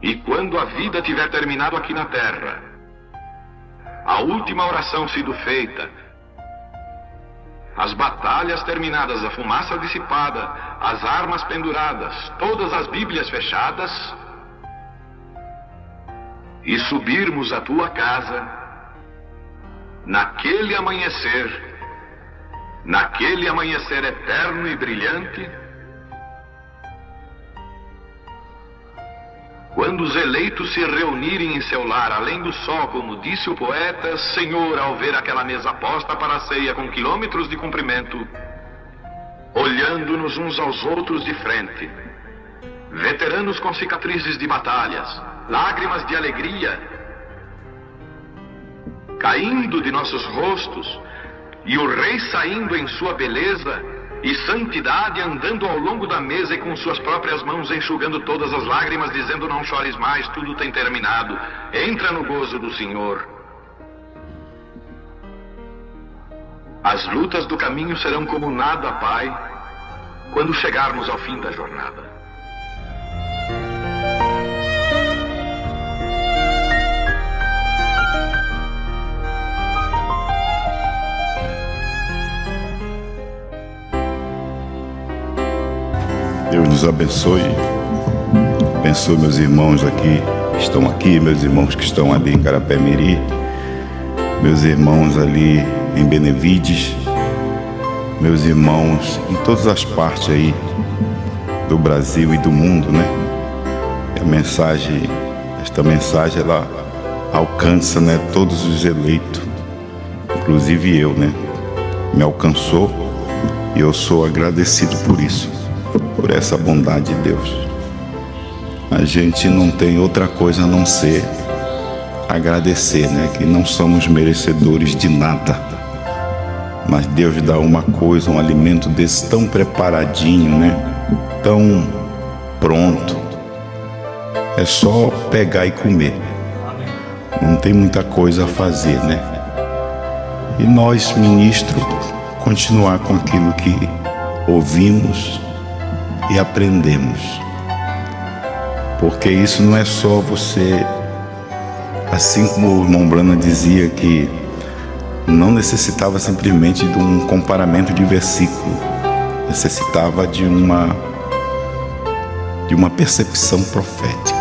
E quando a vida tiver terminado aqui na terra, a última oração sido feita, as batalhas terminadas, a fumaça dissipada, as armas penduradas, todas as Bíblias fechadas, e subirmos à tua casa, naquele amanhecer eterno e brilhante, quando os eleitos se reunirem em seu lar, além do sol, como disse o poeta, Senhor, ao ver aquela mesa posta para a ceia com quilômetros de comprimento, olhando-nos uns aos outros de frente, veteranos com cicatrizes de batalhas, lágrimas de alegria caindo de nossos rostos, e o rei saindo em sua beleza e santidade, andando ao longo da mesa e com suas próprias mãos enxugando todas as lágrimas, dizendo: não chores mais, tudo tem terminado, entra no gozo do Senhor. As lutas do caminho serão como nada, Pai, quando chegarmos ao fim da jornada. Deus nos abençoe. Abençoe meus irmãos aqui, que estão aqui, meus irmãos que estão ali em Carapé-Miri, meus irmãos ali em Benevides, meus irmãos em todas as partes aí do Brasil e do mundo, né? E esta mensagem, ela alcança, né, todos os eleitos, inclusive eu, né? Me alcançou e eu sou agradecido por isso, por essa bondade de Deus. A gente não tem outra coisa a não ser agradecer, né? Que não somos merecedores de nada, mas Deus dá uma coisa, um alimento desse tão preparadinho, né? Tão pronto. É só pegar e comer. Não tem muita coisa a fazer, né? E nós, ministros, continuar com aquilo que ouvimos e aprendemos, porque isso não é só você, assim como o irmão Brana dizia, que não necessitava simplesmente de um comparamento de versículo, necessitava de uma percepção profética.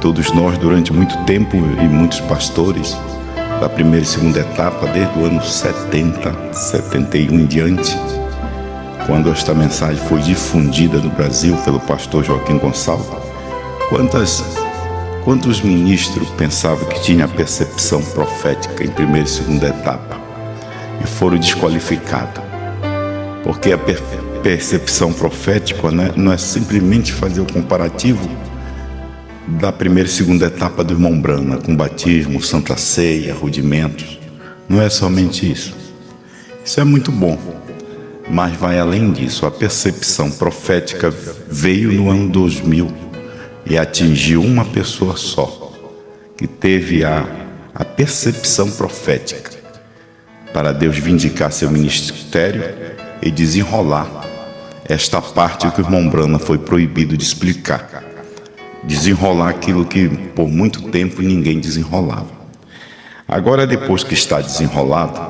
Todos nós, durante muito tempo, e muitos pastores da primeira e segunda etapa, desde o ano 70, 71 em diante, quando esta mensagem foi difundida no Brasil pelo pastor Joaquim Gonçalves, quantos ministros pensavam que tinha a percepção profética em primeira e segunda etapa e foram desqualificados? Porque a percepção profética, né, não é simplesmente fazer o comparativo da primeira e segunda etapa do irmão Brana, com batismo, santa ceia, rudimentos. Não é somente isso. Isso é muito bom. Mas vai além disso. A percepção profética veio no ano 2000 e atingiu uma pessoa só, que teve a percepção profética para Deus vindicar seu ministério e desenrolar esta parte que o irmão Brana foi proibido de explicar. Desenrolar aquilo que por muito tempo ninguém desenrolava. Agora, depois que está desenrolado,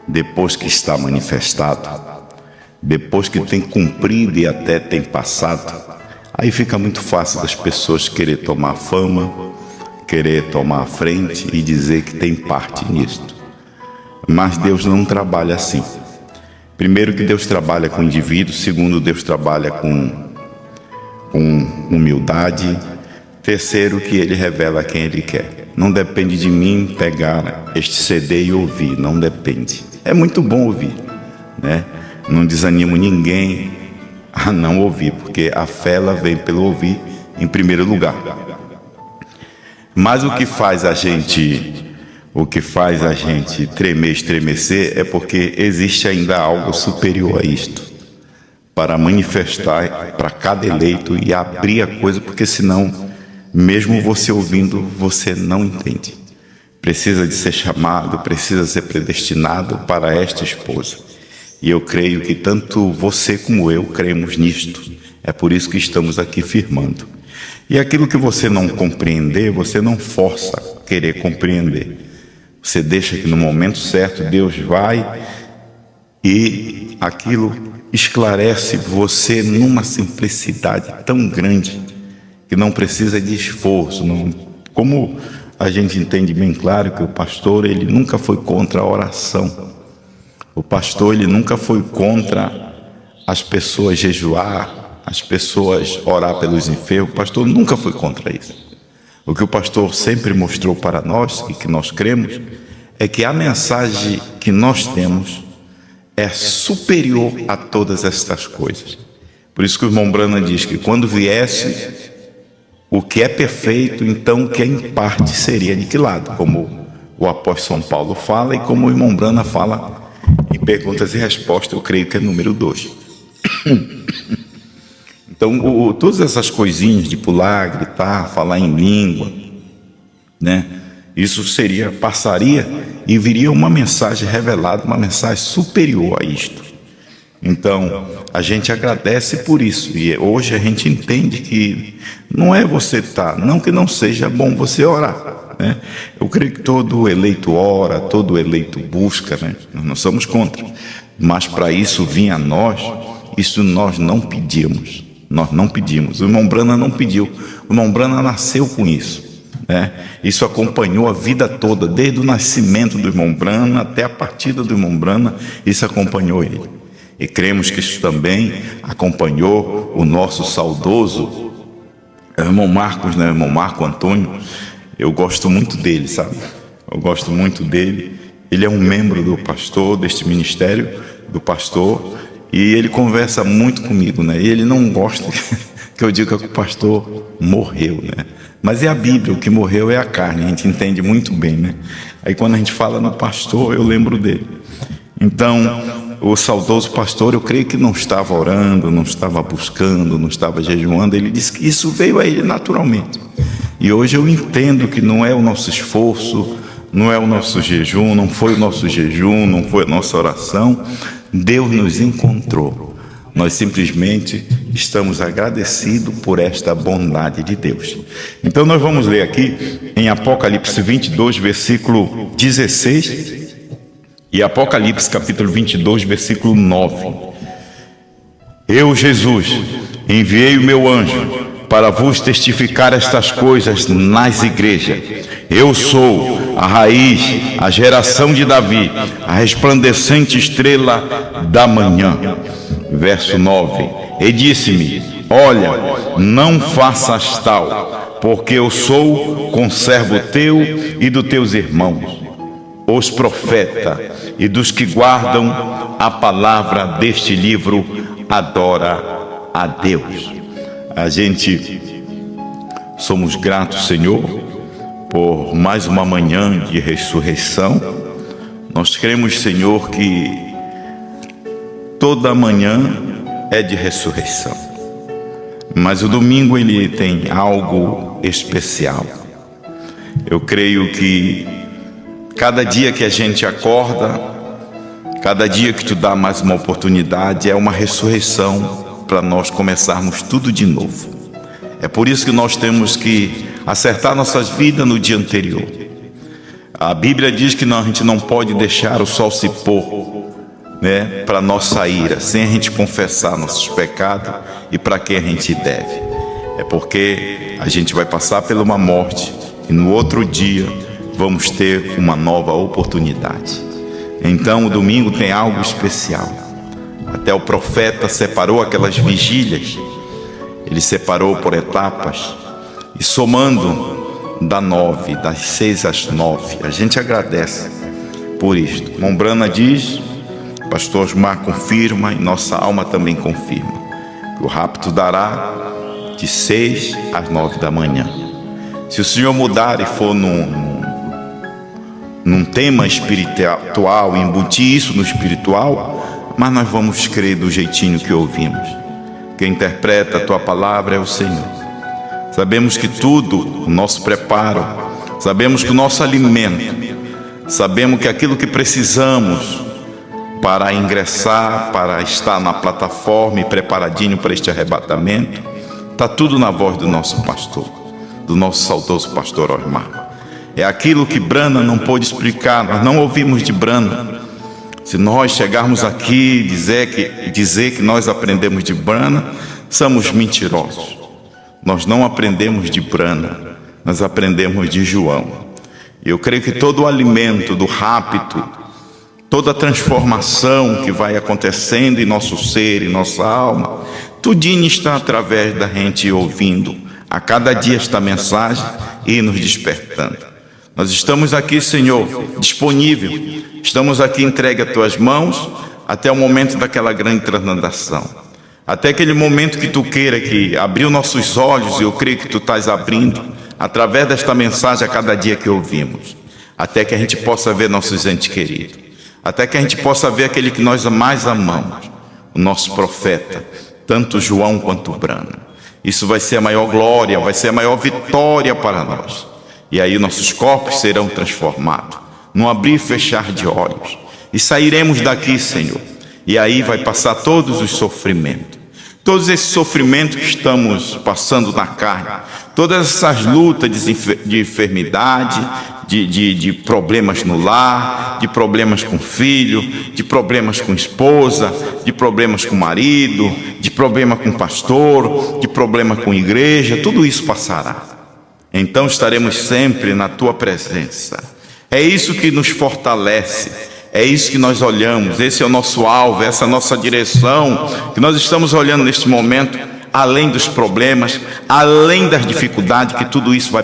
depois que está manifestado, depois que tem cumprido e até tem passado, aí fica muito fácil das pessoas querer tomar fama, querer tomar a frente e dizer que tem parte nisto. Mas Deus não trabalha assim. Primeiro, que Deus trabalha com o indivíduo. Segundo, Deus trabalha com humildade. Terceiro, que Ele revela quem Ele quer. Não depende de mim pegar este CD e ouvir, não depende. É muito bom ouvir, né? Não desanimo ninguém a não ouvir, porque a fé, ela vem pelo ouvir em primeiro lugar. Mas o que faz a gente tremer, estremecer, é porque existe ainda algo superior a isto, para manifestar para cada eleito e abrir a coisa, porque senão, mesmo você ouvindo, você não entende. Precisa de ser chamado, precisa ser predestinado para esta esposa. E eu creio que tanto você como eu cremos nisto. É por isso que estamos aqui firmando. E aquilo que você não compreender, você não força a querer compreender. Você deixa que no momento certo Deus vai e aquilo esclarece você numa simplicidade tão grande que não precisa de esforço. Como a gente entende bem claro que o pastor, ele nunca foi contra a oração. O pastor, ele nunca foi contra as pessoas jejuar, as pessoas orar pelos enfermos. O pastor nunca foi contra isso. O que o pastor sempre mostrou para nós e que nós cremos é que a mensagem que nós temos é superior a todas estas coisas. Por isso que o irmão Brana diz que quando viesse o que é perfeito, então o que é em parte seria aniquilado, como o apóstolo São Paulo fala e como o irmão Brana fala em Perguntas e Respostas, eu creio que é número 2. Então, todas essas coisinhas de pular, gritar, falar em língua, né? Isso passaria e viria uma mensagem revelada, uma mensagem superior a isto. Então, a gente agradece por isso. E hoje a gente entende que não é você não que não seja bom você orar, né? Eu creio que todo eleito ora, todo eleito busca, né? Nós não somos contra. Mas para isso vir a nós, isso nós não pedimos. Nós não pedimos. O irmão Brana não pediu. O irmão Brana nasceu com isso, né? Isso acompanhou a vida toda, desde o nascimento do irmão Brana até a partida do irmão Brana, isso acompanhou ele. E cremos que isso também acompanhou o nosso saudoso irmão Marcos, né? Irmão Marco Antônio. Eu gosto muito dele, sabe? Eu gosto muito dele. Ele é um membro do pastor, deste ministério do pastor, e ele conversa muito comigo, né? E ele não gosta que eu diga que o pastor morreu, né? Mas é a Bíblia, o que morreu é a carne, a gente entende muito bem, né? Aí quando a gente fala no pastor, eu lembro dele. Então, o saudoso pastor, eu creio que não estava orando, não estava buscando, não estava jejuando. Ele disse que isso veio a ele naturalmente. E hoje eu entendo que não é o nosso esforço, não é o nosso jejum, não foi o nosso jejum, não foi a nossa oração. Deus nos encontrou. Nós simplesmente estamos agradecidos por esta bondade de Deus. Então nós vamos ler aqui em Apocalipse 22, versículo 16, e Apocalipse capítulo 22, versículo 9. Eu, Jesus, enviei o meu anjo para vos testificar estas coisas nas igrejas. Eu sou a raiz, a geração de Davi, a resplandecente estrela da manhã. Verso 9. E disse-me: olha, não faças tal, porque eu sou conservo teu e dos teus irmãos, os profetas, e dos que guardam a palavra deste livro, adora a Deus. A gente somos gratos, Senhor, por mais uma manhã de ressurreição. Nós cremos, Senhor, que toda manhã é de ressurreição, mas o domingo ele tem algo especial. Eu creio que cada dia que a gente acorda, cada dia que tu dá mais uma oportunidade, é uma ressurreição para nós começarmos tudo de novo. É por isso que nós temos que acertar nossas vidas no dia anterior. A Bíblia diz que a gente não pode deixar o sol se pôr, né, para nossa ira, sem a gente confessar nossos pecados e para quem a gente deve. É porque a gente vai passar por uma morte e no outro dia vamos ter uma nova oportunidade. Então o domingo tem algo especial. Até o profeta separou aquelas vigílias, ele separou por etapas, e somando das 6 às 9, a gente agradece por isto. Irmão Brana diz, pastor Osmar confirma, e nossa alma também confirma, que o rapto dará de 6 às 9 da manhã. Se o Senhor mudar e for num tema espiritual, embutir isso no espiritual, mas nós vamos crer do jeitinho que ouvimos. Quem interpreta a tua palavra é o Senhor. Sabemos que tudo, o nosso preparo, sabemos que o nosso alimento, sabemos que aquilo que precisamos para ingressar, para estar na plataforma e preparadinho para este arrebatamento, Está tudo na voz do nosso pastor, do nosso saudoso pastor Osmar. É aquilo que Brana não pôde explicar, nós não ouvimos de Brana. Se nós chegarmos aqui e dizer que nós aprendemos de Brana, somos mentirosos. Nós não aprendemos de Brana, nós aprendemos de João. E eu creio que todo o alimento do rapto, toda a transformação que vai acontecendo em nosso ser, em nossa alma, tudinho está através da gente ouvindo a cada dia esta mensagem e nos despertando. Nós estamos aqui, Senhor, disponível, estamos aqui entregue às tuas mãos até o momento daquela grande translação, até aquele momento que tu queira que abriu nossos olhos, e eu creio que tu estás abrindo através desta mensagem a cada dia que ouvimos, até que a gente possa ver nossos entes queridos, até que a gente possa ver aquele que nós mais amamos, o nosso profeta, tanto João quanto Brana. Isso vai ser a maior glória, vai ser a maior vitória para nós. E aí nossos corpos serão transformados, num abrir e fechar de olhos. E sairemos daqui, Senhor. E aí vai passar todos os sofrimentos. Todos esses sofrimentos que estamos passando na carne, todas essas lutas de enfermidade, de problemas no lar, de problemas com filho, de problemas com esposa, de problemas com marido, de problema com pastor, de problema com igreja, tudo isso passará. Então estaremos sempre na tua presença. É isso que nos fortalece. É isso que nós olhamos, esse é o nosso alvo, essa é a nossa direção, que nós estamos olhando neste momento, além dos problemas, além das dificuldades, que tudo isso vai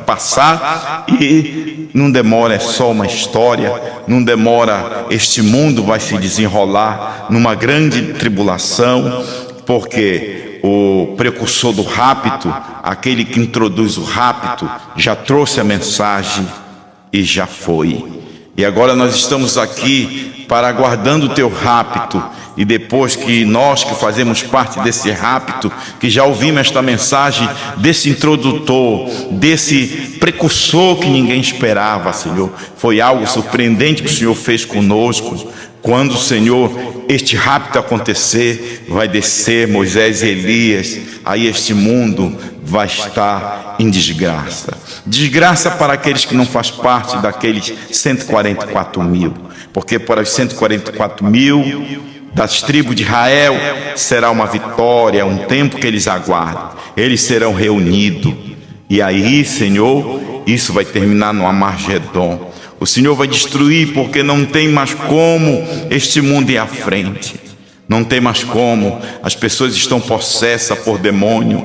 passar e não demora, é só uma história, não demora, este mundo vai se desenrolar numa grande tribulação, porque o precursor do rapto, aquele que introduz o rapto, já trouxe a mensagem e já foi. E agora nós estamos aqui para aguardando o teu rapto. E depois que nós que fazemos parte desse rapto, que já ouvimos esta mensagem desse introdutor, desse precursor que ninguém esperava, Senhor, foi algo surpreendente que o Senhor fez conosco. Quando, Senhor, este rapto acontecer, vai descer Moisés e Elias, aí este mundo vai estar em desgraça. Desgraça para aqueles que não fazem parte daqueles 144 mil, porque para os 144 mil das tribos de Israel será uma vitória, um tempo que eles aguardam. Eles serão reunidos, e aí, Senhor, isso vai terminar no Armagedon. O Senhor vai destruir, porque não tem mais como este mundo ir à frente. Não tem mais como. As pessoas estão possessas por demônio,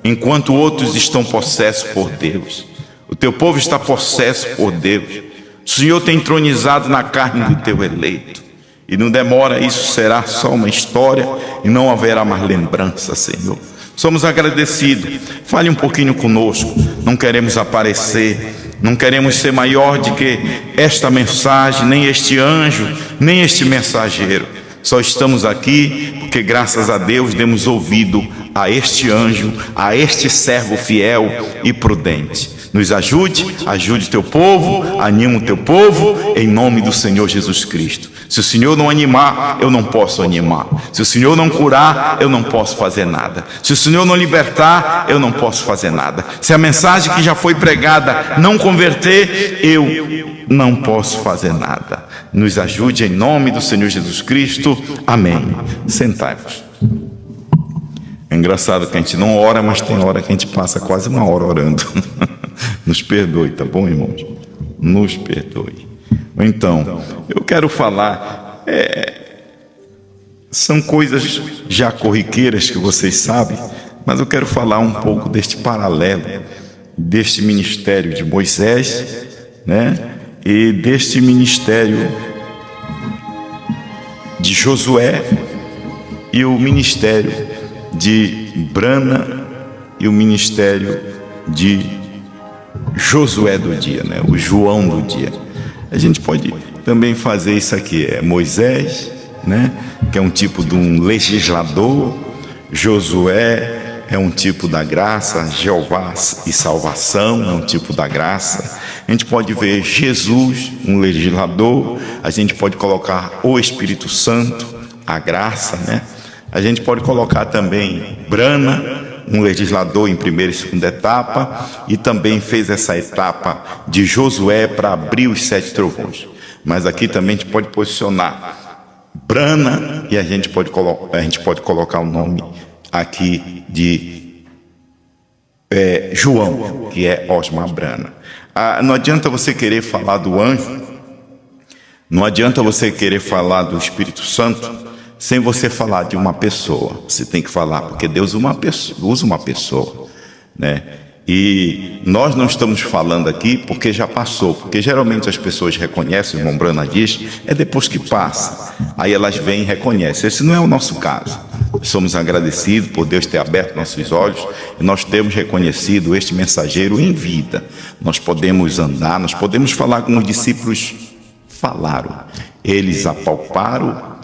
enquanto outros estão possessos por Deus. O teu povo está possesso por Deus. O Senhor tem entronizado na carne do teu eleito. E não demora, isso será só uma história e não haverá mais lembrança, Senhor. Somos agradecidos. Fale um pouquinho conosco. Não queremos aparecer, não queremos ser maior do que esta mensagem, nem este anjo, nem este mensageiro. Só estamos aqui porque, graças a Deus, demos ouvido a este anjo, a este servo fiel e prudente. Nos ajude, ajude o teu povo, anima o teu povo, em nome do Senhor Jesus Cristo. Se o Senhor não animar, eu não posso animar. Se o Senhor não curar, eu não posso fazer nada. Se o Senhor não libertar, eu não posso fazer nada. Se a mensagem que já foi pregada não converter, eu não posso fazer nada. Nos ajude em nome do Senhor Jesus Cristo. Amém. Sentai-vos. É engraçado que a gente não ora, mas tem hora que a gente passa quase uma hora orando. Nos perdoe, tá bom, irmãos? Nos perdoe. Então, eu quero falar, são coisas já corriqueiras que vocês sabem, mas eu quero falar um pouco deste paralelo, deste ministério de Moisés, né? E deste ministério de Josué e o ministério de Brana e o ministério de Josué do dia, né? O João do dia. A gente pode também fazer isso aqui, Moisés, né? Que é um tipo de um legislador. Josué é um tipo da graça. Jeová e salvação é um tipo da graça. A gente pode ver Jesus, um legislador. A gente pode colocar o Espírito Santo, a graça, né? A gente pode colocar também Brana, um legislador em primeira e segunda etapa, e também fez essa etapa de Josué para abrir os 7 trovões. Mas aqui também a gente pode posicionar Brana, e a gente pode colocar o nome aqui de João, que é Osmar Brana. Não adianta você querer falar do anjo, não adianta você querer falar do Espírito Santo sem você falar de uma pessoa. Você tem que falar, porque Deus usa uma pessoa, né? E nós não estamos falando aqui porque já passou, porque geralmente as pessoas reconhecem, o irmão Brana diz, é depois que passa, aí elas vêm e reconhecem. Esse não é o nosso caso. Somos agradecidos por Deus ter aberto nossos olhos e nós temos reconhecido este mensageiro em vida. Nós podemos andar, nós podemos falar como os discípulos falaram. Eles apalparam,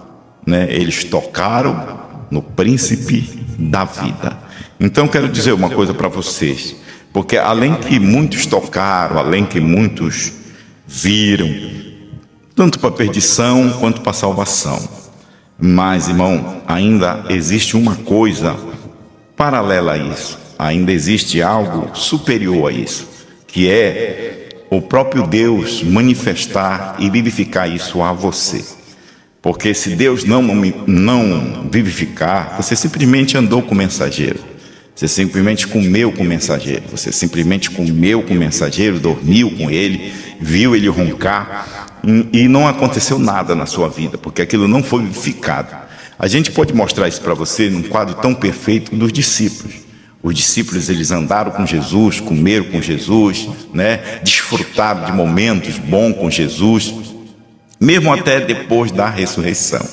né? Eles tocaram no príncipe da vida. Então quero dizer uma coisa para vocês, porque além que muitos tocaram, além que muitos viram, tanto para perdição quanto para salvação, mas, irmão, ainda existe uma coisa paralela a isso, ainda existe algo superior a isso, que é o próprio Deus manifestar e vivificar isso a você. Porque se Deus não vivificar, você simplesmente andou com o mensageiro, você simplesmente comeu com o mensageiro, você simplesmente comeu com o mensageiro, dormiu com ele, viu ele roncar, e não aconteceu nada na sua vida, porque aquilo não foi vivificado. A gente pode mostrar isso para você num quadro tão perfeito dos discípulos. Os discípulos, eles andaram com Jesus, comeram com Jesus, né? Desfrutaram de momentos bons com Jesus, mesmo até depois da ressurreição.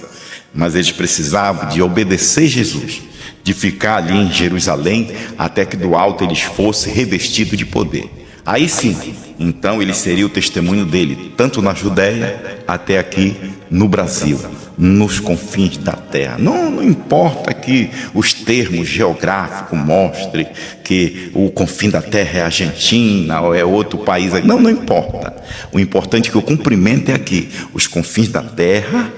Mas eles precisavam de obedecer Jesus, de ficar ali em Jerusalém, até que do alto eles fossem revestidos de poder. Aí sim, então ele seria o testemunho dele, tanto na Judéia até aqui no Brasil, nos confins da terra. Não importa que os termos geográficos mostrem que o confim da terra é a Argentina ou é outro país. Não importa. O importante é que o cumprimento é aqui. Os confins da terra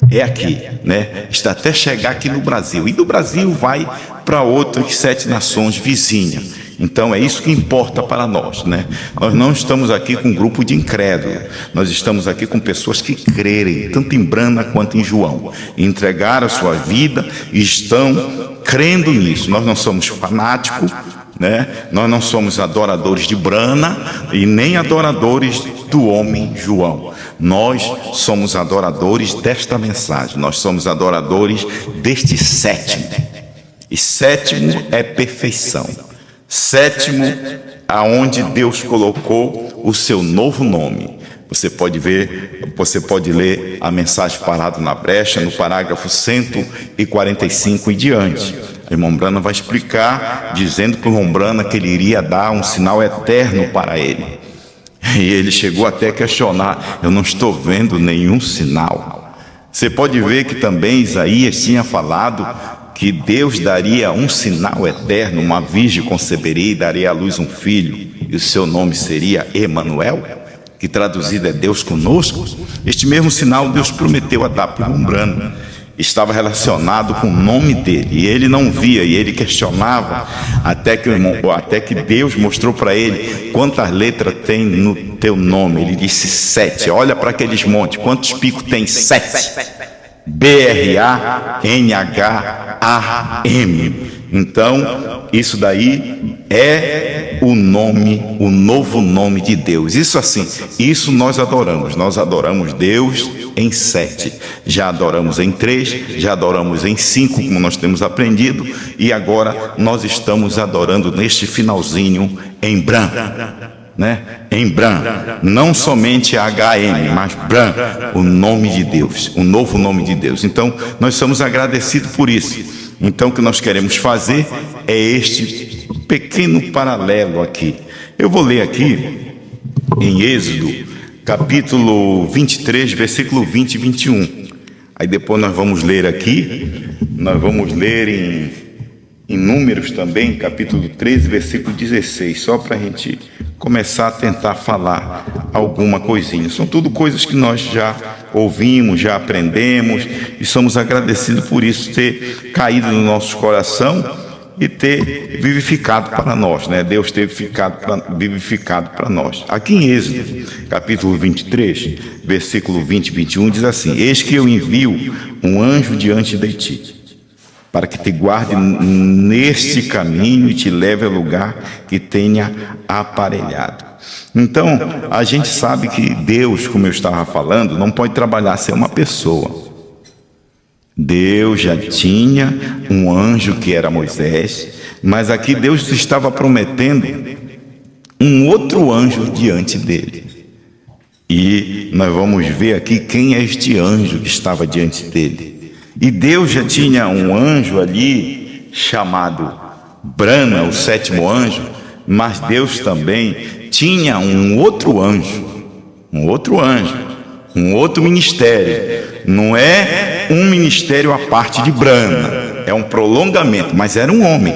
é aqui, né? Está até chegar aqui no Brasil. E do Brasil vai para outras 7 nações vizinhas. Então é isso que importa para nós, né? Nós não estamos aqui com um grupo de incrédulos, nós estamos aqui com pessoas que crerem, tanto em Brana quanto em João, entregaram a sua vida e estão crendo nisso. Nós não somos fanáticos, né? Nós não somos adoradores de Brana e nem adoradores do homem João. Nós somos adoradores desta mensagem, nós somos adoradores deste sétimo. E sétimo é perfeição. Sétimo, aonde Deus colocou o seu novo nome. Você pode ver, você pode ler a mensagem Parado na Brecha, no parágrafo 145 e diante. O irmão Brana vai explicar, dizendo para o irmão Brana que ele iria dar um sinal eterno para ele. E ele chegou até a questionar: eu não estou vendo nenhum sinal. Você pode ver que também Isaías tinha falado que Deus daria um sinal eterno, uma virgem conceberia e daria à luz um filho, e o seu nome seria Emanuel, que traduzido é Deus conosco. Este mesmo sinal Deus prometeu a dar para o irmão Brana. Estava relacionado com o nome dele, e ele não via, e ele questionava, até que Deus mostrou para ele quantas letras tem no teu nome. Ele disse 7. Olha para aqueles montes, quantos picos tem? 7. B-R-A-N-H-A-M. Então, isso daí é o nome, o novo nome de Deus. Isso assim, isso nós adoramos Deus em 7. Já adoramos em 3, já adoramos em 5, como nós temos aprendido, e agora nós estamos adorando neste finalzinho em Bran, né? Em Bran, não somente HM, mas Bran, o nome de Deus, o novo nome de Deus. Então, nós somos agradecidos por isso. Então, o que nós queremos fazer é este pequeno paralelo aqui. Eu vou ler aqui em Êxodo, capítulo 23, versículo 20 e 21. Aí depois nós vamos ler aqui, nós vamos ler em Números também, capítulo 13, versículo 16, só para a gente começar a tentar falar alguma coisinha. São tudo coisas que nós já ouvimos, já aprendemos, e somos agradecidos por isso ter caído no nosso coração e ter vivificado para nós, né? Deus ter vivificado para nós. Aqui em Êxodo, capítulo 23, versículo 20 e 21, diz assim: eis que eu envio um anjo diante de ti, para que te guarde neste caminho e te leve ao lugar que tenha aparelhado. Então, a gente sabe que Deus, como eu estava falando, não pode trabalhar sem uma pessoa. Deus já tinha um anjo que era Moisés, mas aqui Deus estava prometendo um outro anjo diante dele. E nós vamos ver aqui quem é este anjo que estava diante dele. E Deus já tinha um anjo ali chamado Brana, o 7º anjo, mas Deus também tinha um outro anjo, um outro ministério. Não é um ministério à parte de Brana, é um prolongamento, mas era um homem,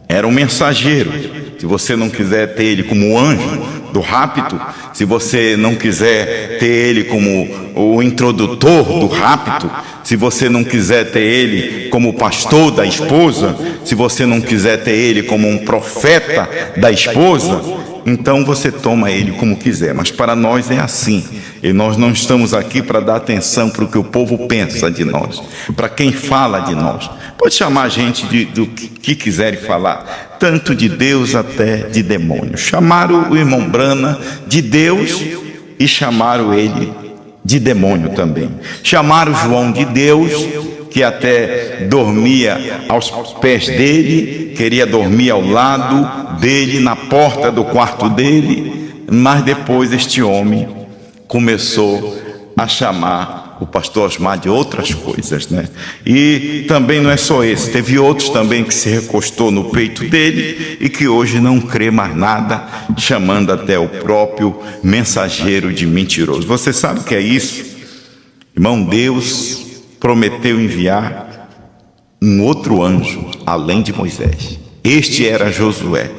era um mensageiro. Se você não quiser ter ele como anjo do rapto, se você não quiser ter ele como o introdutor do rapto, se você não quiser ter ele como pastor da esposa, se você não quiser ter ele como um profeta da esposa, então você toma ele como quiser. Mas para nós é assim, e nós não estamos aqui para dar atenção para o que o povo pensa de nós, para quem fala de nós. Pode chamar a gente do que quiserem falar, tanto de Deus até de demônio. Chamaram o irmão Brana de Deus e chamaram ele de demônio também. Chamaram João de Deus, que até dormia aos pés dele, queria dormir ao lado dele, na porta do quarto dele, mas depois este homem começou a chamar o pastor Osmar de outras coisas, né? E também não é só esse, teve outros também que se recostou no peito dele e que hoje não crê mais nada, chamando até o próprio mensageiro de mentiroso. Você sabe o que é isso? Irmão, Deus prometeu enviar um outro anjo além de Moisés. Este era Josué.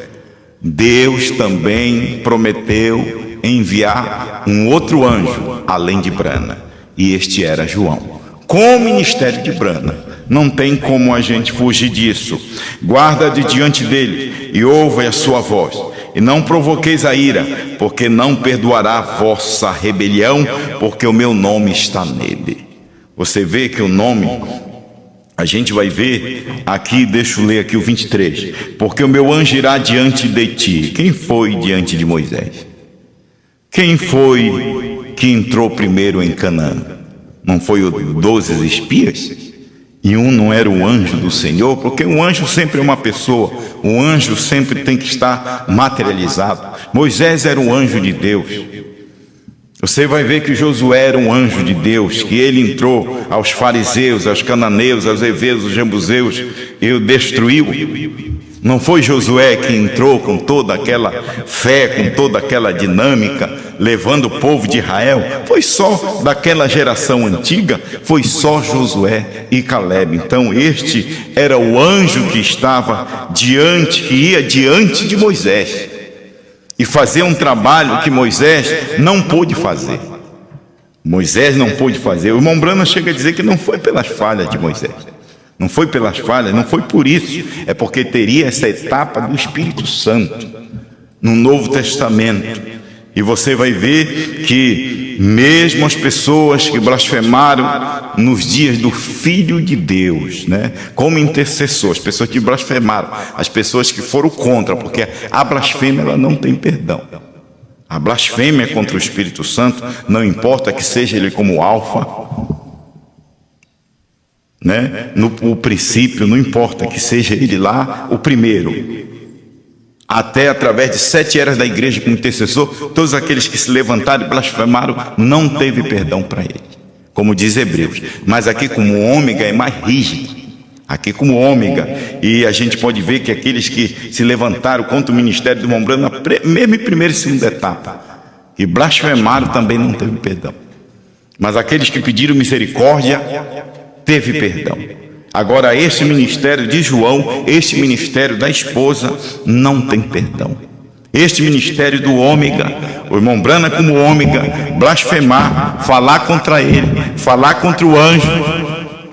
Deus também prometeu enviar um outro anjo além de Brana, e este era João, com o ministério de Brana. Não tem como a gente fugir disso. Guarda de diante dele e ouve a sua voz, e não provoqueis a ira, porque não perdoará a vossa rebelião, porque o meu nome está nele. Você vê que o nome, a gente vai ver aqui, deixa eu ler aqui o 23. Porque o meu anjo irá diante de ti. Quem foi diante de Moisés? Quem foi que entrou primeiro em Canaã? Não foi os 12 espias? E um não era o anjo do Senhor? Porque um anjo sempre é uma pessoa. Um anjo sempre tem que estar materializado. Moisés era um anjo de Deus. Você vai ver que Josué era um anjo de Deus, que ele entrou aos fariseus, aos cananeus, aos heveus, aos jebuseus, e o destruiu. Não foi Josué que entrou com toda aquela fé, com toda aquela dinâmica, levando o povo de Israel? Foi só daquela geração antiga, foi só Josué e Caleb. Então este era o anjo que estava diante, que ia diante de Moisés, e fazer um trabalho que Moisés não pôde fazer. Moisés não pôde fazer. O irmão Brana chega a dizer que não foi pelas falhas de Moisés. Não foi pelas falhas, não foi por isso. É porque teria essa etapa do Espírito Santo no Novo Testamento. E você vai ver que mesmo as pessoas que blasfemaram nos dias do Filho de Deus, né, como intercessor, as pessoas que blasfemaram, as pessoas que foram contra, porque a blasfêmia ela não tem perdão. A blasfêmia contra o Espírito Santo, não importa que seja ele como alfa, né, no princípio, não importa que seja ele lá o primeiro, até através de 7 eras da igreja como intercessor, todos aqueles que se levantaram e blasfemaram, não teve perdão para ele, como diz Hebreus. Mas aqui como ômega é mais rígido, aqui como ômega, e a gente pode ver que aqueles que se levantaram contra o ministério do irmão Brana, mesmo em primeira e segunda etapa, e blasfemaram, também não teve perdão. Mas aqueles que pediram misericórdia, teve perdão. Agora, esse ministério de João, este ministério da esposa, não tem perdão. Este ministério do ômega, o irmão Brana como ômega, blasfemar, falar contra ele, falar contra o anjo,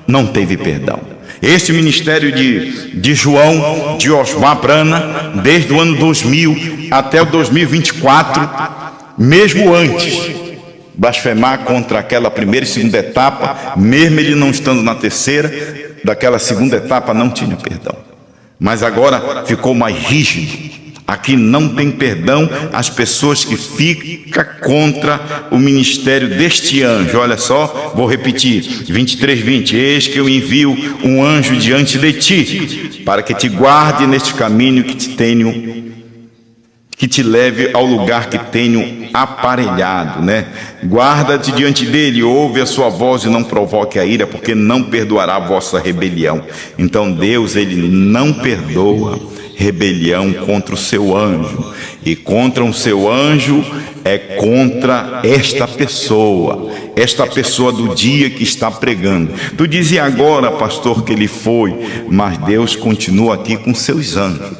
não teve perdão. Este ministério de João, de Osmar Brana, desde o ano 2000 até o 2024, mesmo antes, blasfemar contra aquela primeira e segunda etapa, mesmo ele não estando na terceira, daquela segunda etapa não tinha perdão. Mas agora ficou mais rígido. Aqui não tem perdão às pessoas que ficam contra o ministério deste anjo. Olha só, vou repetir, 23:20: eis que eu envio um anjo diante de ti, para que te guarde neste caminho que te leve ao lugar que tenho aparelhado, né? Guarda-te diante dele, ouve a sua voz e não provoque a ira, porque não perdoará a vossa rebelião. Então Deus, ele não perdoa rebelião contra o seu anjo, e contra o seu anjo é contra esta pessoa do dia que está pregando. Tu dizia agora, pastor, que ele foi, mas Deus continua aqui com seus anjos.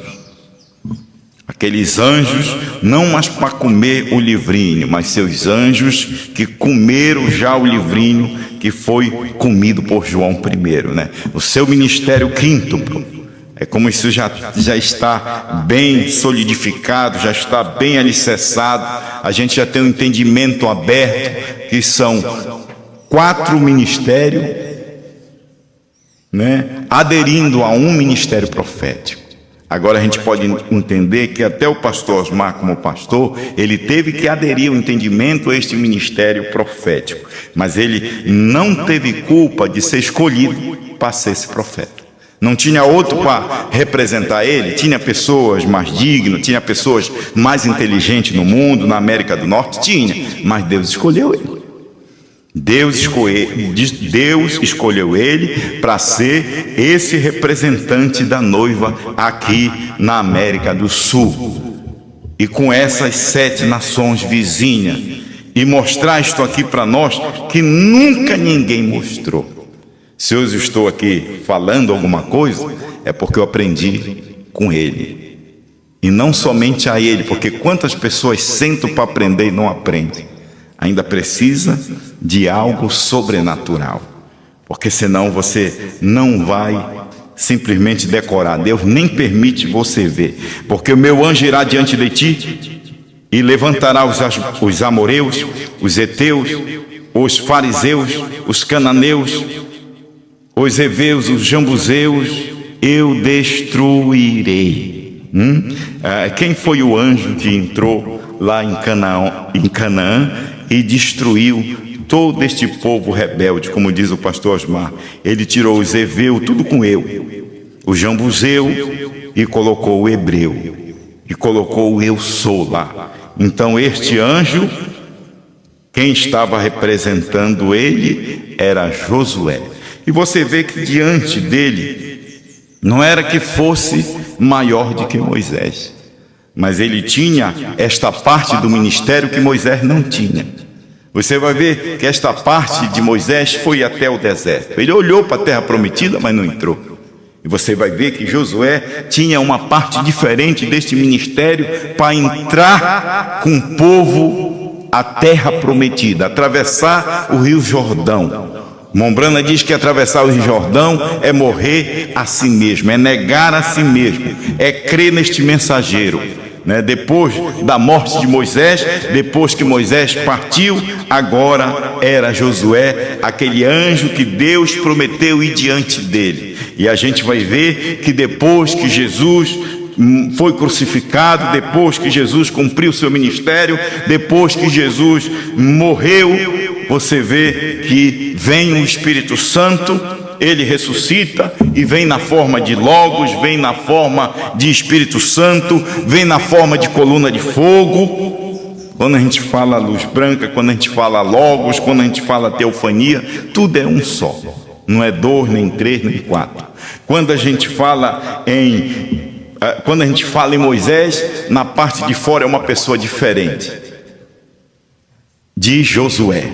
Aqueles anjos, não mais para comer o livrinho, mas seus anjos que comeram já o livrinho que foi comido por João I, né? O seu ministério quíntuplo. É como isso já está bem solidificado, já está bem alicerçado. A gente já tem um entendimento aberto, que são 4 ministérios, né, aderindo a um ministério profético. Agora a gente pode entender que até o pastor Osmar, como pastor, ele teve que aderir ao entendimento a este ministério profético. Mas ele não teve culpa de ser escolhido para ser esse profeta. Não tinha outro para representar ele. Tinha pessoas mais dignas, tinha pessoas mais inteligentes no mundo, na América do Norte, tinha. Mas Deus escolheu ele. Deus escolheu ele para ser esse representante da noiva aqui na América do Sul. E com essas 7 nações vizinhas. E mostrar isto aqui para nós que nunca ninguém mostrou. Se eu estou aqui falando alguma coisa, é porque eu aprendi com ele. E não somente a ele, porque quantas pessoas sentam para aprender e não aprendem. Ainda precisa de algo sobrenatural. Porque senão você não vai simplesmente decorar. Deus nem permite você ver. Porque o meu anjo irá diante de ti e levantará os amoreus, os heteus, os fariseus, os cananeus, os heveus, os jambuseus, eu destruirei. Quem foi o anjo que entrou lá em Canaã e destruiu todo este povo rebelde, como diz o pastor Osmar? Ele tirou os heveus, tudo com eu, o jambuseu, e colocou o hebreu, e colocou o eu sou lá. Então este anjo, quem estava representando ele era Josué. E você vê que diante dele, não era que fosse maior do que Moisés, mas ele tinha esta parte do ministério que Moisés não tinha. Você vai ver que esta parte de Moisés foi até o deserto. Ele olhou para a terra prometida, mas não entrou. E você vai ver que Josué tinha uma parte diferente deste ministério para entrar com o povo à terra prometida, atravessar o Rio Jordão. Mombrana diz que atravessar o Rio Jordão é morrer a si mesmo, é negar a si mesmo, é crer neste mensageiro, né? Depois da morte de Moisés, depois que Moisés partiu, agora era Josué, aquele anjo que Deus prometeu ir diante dele. E a gente vai ver que depois que Jesus foi crucificado, depois que Jesus cumpriu seu ministério, depois que Jesus morreu, você vê que vem o Espírito Santo, ele ressuscita e vem na forma de Logos, vem na forma de Espírito Santo, vem na forma de coluna de fogo. Quando a gente fala luz branca, quando a gente fala Logos, quando a gente fala teofania, tudo é um só. Não é 2, nem 3, nem 4. Quando a gente fala em Moisés, na parte de fora é uma pessoa diferente de Josué.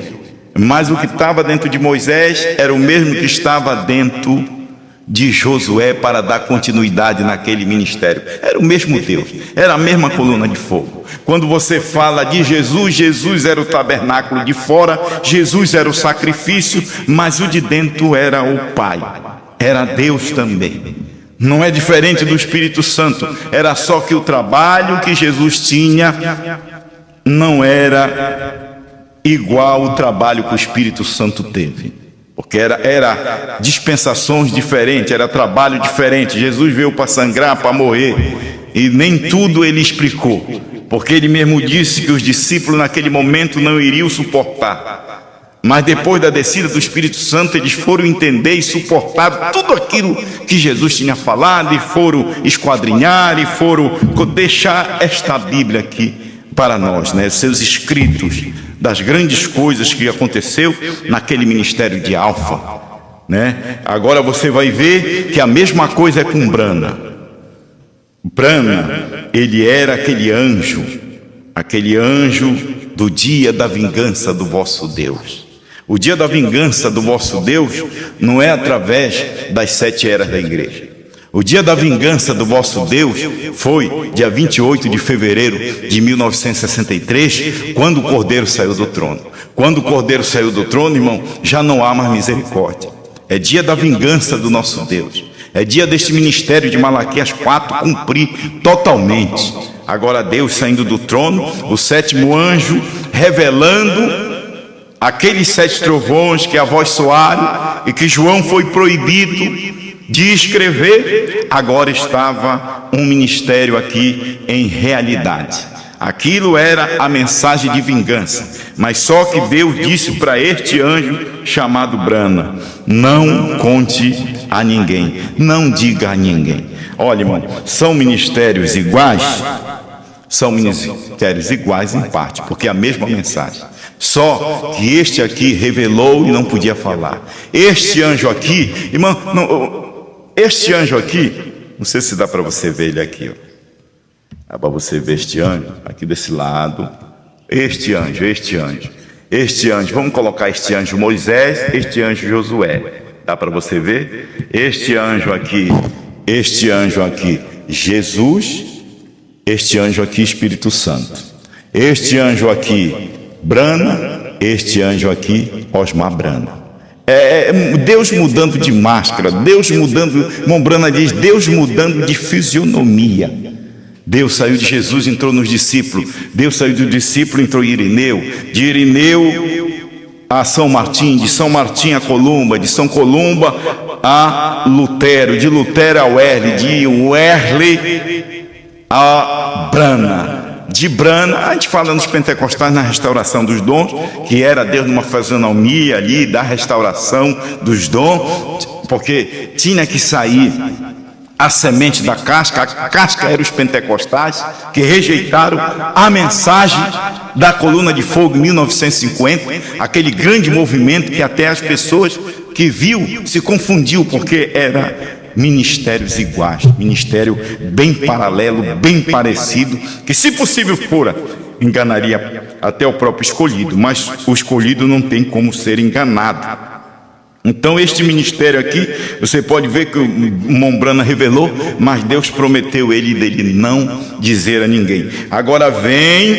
Mas o que estava dentro de Moisés era o mesmo que estava dentro de Josué para dar continuidade naquele ministério. Era o mesmo Deus, era a mesma coluna de fogo. Quando você fala de Jesus, Jesus era o tabernáculo de fora, Jesus era o sacrifício, mas o de dentro era o Pai. era Deus também. Não é diferente do Espírito Santo. Era só que o trabalho que Jesus tinha não era igual ao trabalho que o Espírito Santo teve. Porque era dispensações diferentes, era trabalho diferente. Jesus veio para sangrar, para morrer. E nem tudo ele explicou. Porque ele mesmo disse que os discípulos naquele momento não iriam suportar. Mas depois da descida do Espírito Santo, eles foram entender e suportar tudo aquilo que Jesus tinha falado, e foram esquadrinhar, e foram deixar esta Bíblia aqui para nós, né? Seus escritos das grandes coisas que aconteceu naquele ministério de Alfa, né? Agora você vai ver que a mesma coisa é com Brana. Brana, ele era aquele anjo do dia da vingança do vosso Deus. O dia da vingança do vosso Deus não é através das 7 eras da igreja. O dia da vingança do vosso Deus foi dia 28 de fevereiro de 1963, quando o Cordeiro saiu do trono. Quando o Cordeiro saiu do trono, irmão, já não há mais misericórdia. É dia da vingança do nosso Deus. É dia deste ministério de Malaquias 4 cumprir totalmente. Agora Deus saindo do trono, o 7º anjo revelando aqueles 7 trovões que a voz soaram e que João foi proibido de escrever. Agora estava um ministério aqui em realidade. Aquilo era a mensagem de vingança, mas só que Deus disse para este anjo chamado Brana: não conte a ninguém, não diga a ninguém. Olha, irmão, são ministérios iguais? São ministérios iguais em parte, porque é a mesma mensagem. Só que este aqui revelou e não podia falar. Este anjo aqui, irmão, este anjo aqui, não sei se dá para você ver ele aqui, ó. Dá para você ver este anjo aqui desse lado. Este anjo, vamos colocar este anjo Moisés, este anjo Josué. Dá para você ver? Este anjo aqui Jesus, este anjo aqui Espírito Santo. Este anjo aqui Brana, este anjo aqui Osmar Brana. Deus mudando de máscara, Deus mudando, irmão Brana diz, Deus mudando de fisionomia. Deus saiu de Jesus, entrou nos discípulos. Deus saiu do discípulo, entrou em Irineu. De Irineu a São Martim, de São Martim a Columba, de São Columba a Lutero, de Lutero a Wesley, de Wesley a Brana. De Brana, a gente fala nos pentecostais na restauração dos dons, que era Deus numa fisionomia ali da restauração dos dons, porque tinha que sair a semente da casca. A casca eram os pentecostais que rejeitaram a mensagem da coluna de fogo em 1950, aquele grande movimento que até as pessoas que viu se confundiu, porque era ministérios iguais, ministério bem paralelo, bem parecido, que se possível fora, enganaria até o próprio escolhido, mas o escolhido não tem como ser enganado. Então este ministério aqui, você pode ver que o Mombrana revelou, mas Deus prometeu ele dele não dizer a ninguém. Agora vem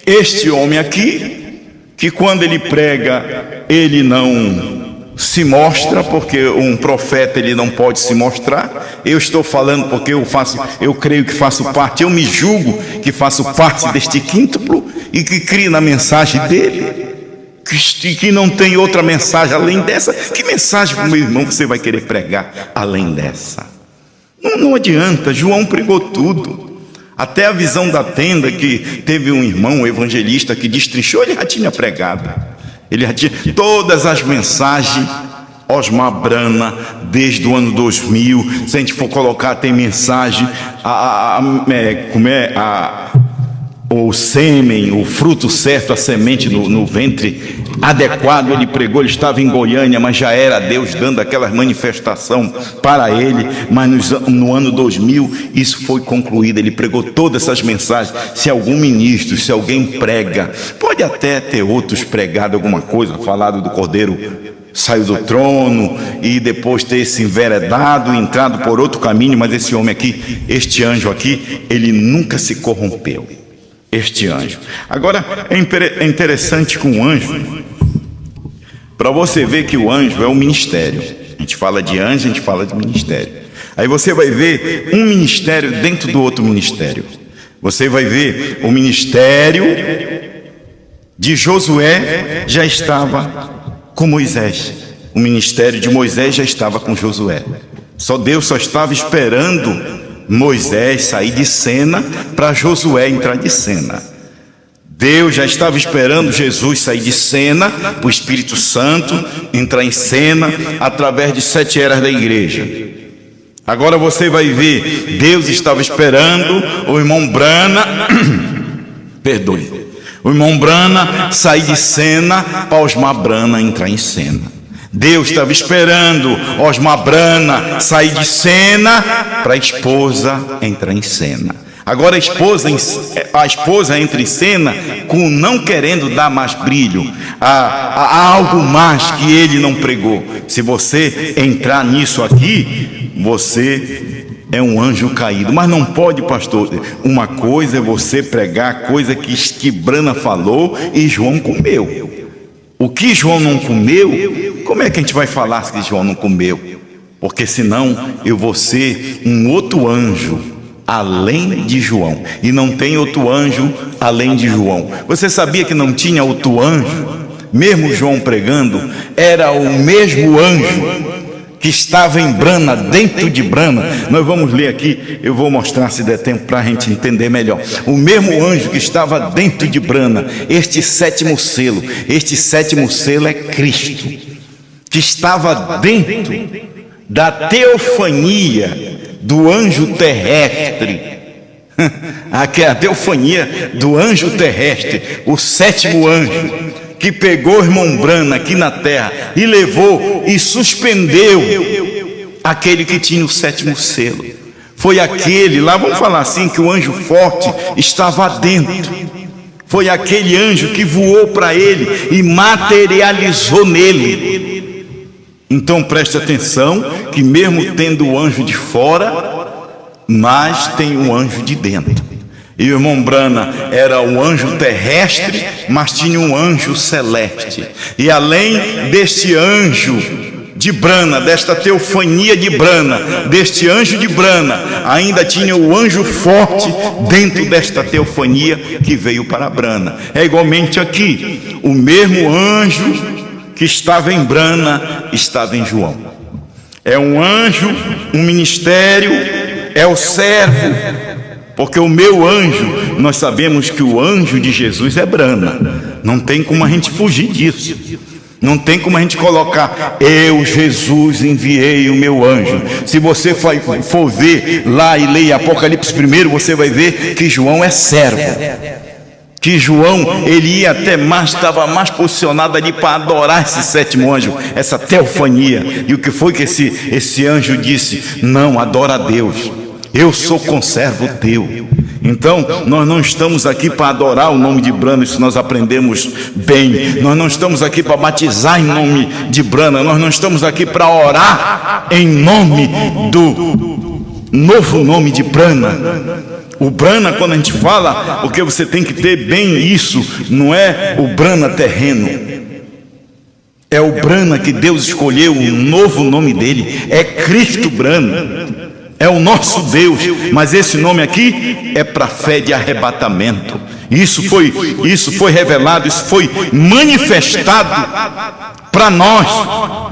este homem aqui, que quando ele prega, ele não se mostra, porque um profeta ele não pode se mostrar. Eu estou falando porque eu creio que faço parte, eu me julgo que faço parte deste quíntuplo e que crio na mensagem dele, que não tem outra mensagem além dessa. Que mensagem, meu irmão, você vai querer pregar além dessa? Não adianta. João pregou tudo, até a visão da tenda, que teve um irmão, um evangelista, que destrinchou, ele já tinha pregado. Ele já tinha todas as mensagens. Osmar Brana, desde o ano 2000, se a gente for colocar, tem mensagem o sêmen, o fruto certo, a semente no ventre adequado. Ele pregou, ele estava em Goiânia, mas já era Deus dando aquela manifestação para ele. Mas no ano 2000 isso foi concluído. Ele pregou todas essas mensagens. Se algum ministro, se alguém prega, pode até ter outros pregado alguma coisa, falado do Cordeiro saiu do trono e depois ter se enveredado, entrado por outro caminho, mas esse homem aqui, este anjo aqui, ele nunca se corrompeu. Este anjo. Agora é interessante com o anjo, para você ver que o anjo é um ministério. A gente fala de anjo, a gente fala de ministério. Aí você vai ver um ministério dentro do outro ministério. Você vai ver o ministério de Josué já estava com Moisés. O ministério de Moisés já estava com Josué. Deus só estava esperando Moisés sair de cena para Josué entrar de cena. Deus já estava esperando Jesus sair de cena para o Espírito Santo entrar em cena através de 7 eras da igreja. Agora você vai ver, Deus estava esperando o irmão Brana, o irmão Brana sair de cena para Osmar Brana entrar em cena. Deus estava esperando Osmar Brana sair de cena para a esposa entrar em cena. Agora a esposa entra em cena com não querendo dar mais brilho a algo mais que ele não pregou. Se você entrar nisso aqui, você é um anjo caído. Mas não pode, pastor. Uma coisa é você pregar a coisa que Brana falou e João comeu. O que João não comeu, como é que a gente vai falar que João não comeu? Porque senão eu vou ser um outro anjo além de João. E não tem outro anjo além de João. Você sabia que não tinha outro anjo? Mesmo João pregando, era o mesmo anjo que estava em Brana, dentro de Brana. Nós vamos ler aqui, eu vou mostrar se der tempo para a gente entender melhor. O mesmo anjo que estava dentro de Brana, este sétimo selo é Cristo, que estava dentro da teofania do anjo terrestre. Aqui é a teofania do anjo terrestre, o sétimo anjo, que pegou o irmão Brana aqui na terra e levou e suspendeu aquele que tinha o sétimo selo. Foi aquele, lá vamos falar assim, que o anjo forte estava dentro. Foi aquele anjo que voou para ele e materializou nele. Então preste atenção que mesmo tendo o anjo de fora, mas tem o anjo de dentro. E o irmão Brana era o anjo terrestre, mas tinha um anjo celeste. E além deste anjo de Brana, desta teofania de Brana, deste anjo de Brana, ainda tinha o anjo forte dentro desta teofania que veio para Brana. É igualmente aqui, o mesmo anjo que estava em Brana estava em João. É um anjo, um ministério, é o servo. Porque o meu anjo, nós sabemos que o anjo de Jesus é Brana. Não tem como a gente fugir disso. Não tem como a gente colocar, eu, Jesus, enviei o meu anjo. Se você for ver lá e ler Apocalipse 1, você vai ver que João é servo. Que João, ele ia até mais, estava mais posicionado ali para adorar esse sétimo anjo, essa teofania. E o que foi que esse anjo disse? Não, adora a Deus. Eu sou conservo teu. Então, nós não estamos aqui para adorar o nome de Brana, isso nós aprendemos bem. Nós não estamos aqui para batizar em nome de Brana. Nós não estamos aqui para orar em nome do novo nome de Brana. O Brana, quando a gente fala, porque você tem que ter bem isso, não é o Brana terreno. É o Brana que Deus escolheu, o novo nome dele é Cristo Brana. É o nosso Deus, mas esse nome aqui é para fé de arrebatamento. Isso foi revelado, isso foi manifestado para nós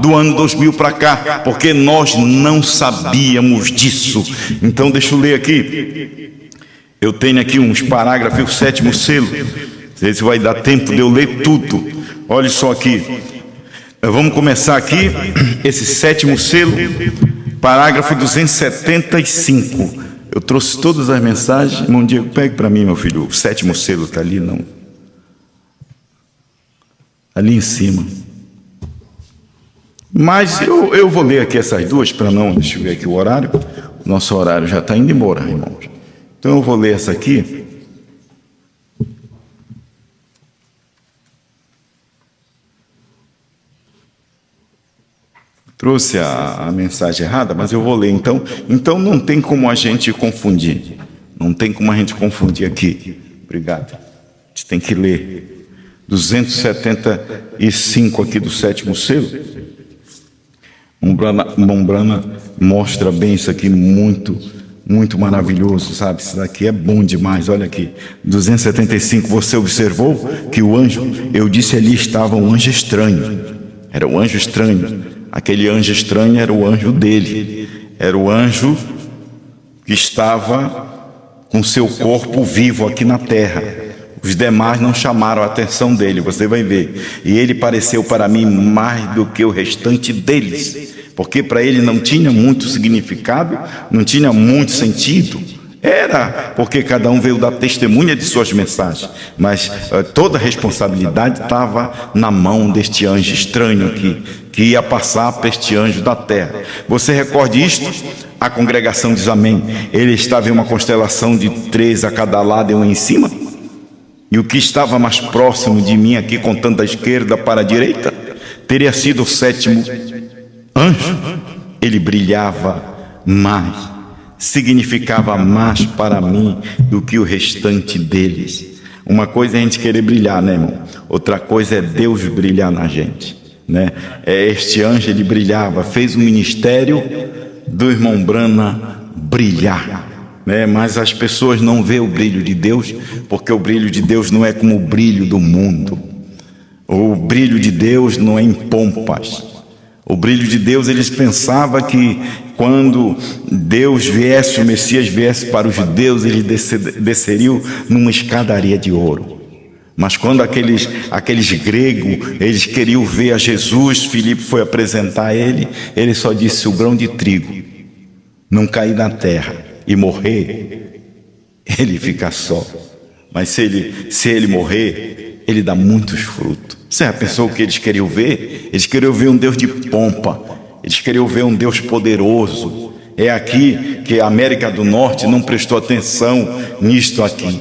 do ano 2000 para cá, porque nós não sabíamos disso. Então deixa eu ler aqui. Eu tenho aqui uns parágrafos, o sétimo selo. Não sei se vai dar tempo de eu ler tudo. Olha só aqui. Vamos começar aqui, esse sétimo selo. Parágrafo 275. Eu trouxe todas as mensagens. Irmão Diego, pegue para mim, meu filho. O sétimo selo está ali, não? Ali em cima. Mas eu vou ler aqui essas duas para não... Deixa eu ver aqui o horário. O nosso horário já está indo embora, irmãos. Então eu vou ler essa aqui. Trouxe a mensagem errada, mas eu vou ler. Então não tem como a gente confundir. Não tem como a gente confundir aqui. Obrigado. A gente tem que ler 275 aqui do sétimo selo. Mombrana mostra bem isso aqui, muito maravilhoso, sabe? Isso daqui é bom demais. Olha aqui, 275. Você observou que o anjo, eu disse ali, estava um anjo estranho. Era o anjo estranho. Aquele anjo estranho era o anjo dele. Era o anjo que estava com seu corpo vivo aqui na terra. Os demais não chamaram a atenção dele, você vai ver. E ele pareceu para mim mais do que o restante deles, porque para ele não tinha muito significado, não tinha muito sentido. Era porque cada um veio dar testemunha de suas mensagens, mas toda a responsabilidade estava na mão deste anjo estranho aqui, que ia passar para este anjo da terra. Você recorde isto? A congregação diz amém. Ele estava em uma constelação de 3 a cada lado e um em cima. E o que estava mais próximo de mim aqui, contando da esquerda para a direita, teria sido o 7º anjo. Ele brilhava mais, significava mais para mim do que o restante deles. Uma coisa é a gente querer brilhar, né, irmão? Outra coisa é Deus brilhar na gente, né? Este anjo, ele brilhava, fez o ministério do irmão Brana brilhar, né? Mas as pessoas não veem o brilho de Deus, porque o brilho de Deus não é como o brilho do mundo. O brilho de Deus não é em pompas. O brilho de Deus, eles pensavam que quando Deus viesse, o Messias viesse para os judeus, eles desceriam numa escadaria de ouro. Mas quando aqueles gregos, eles queriam ver a Jesus, Filipe foi apresentar ele só disse: o grão de trigo não cair na terra e morrer, ele fica só. Mas se ele morrer, ele dá muitos frutos. Você já pensou o que eles queriam ver? Eles queriam ver um Deus de pompa, eles queriam ver um Deus poderoso. É aqui que a América do Norte não prestou atenção nisto aqui.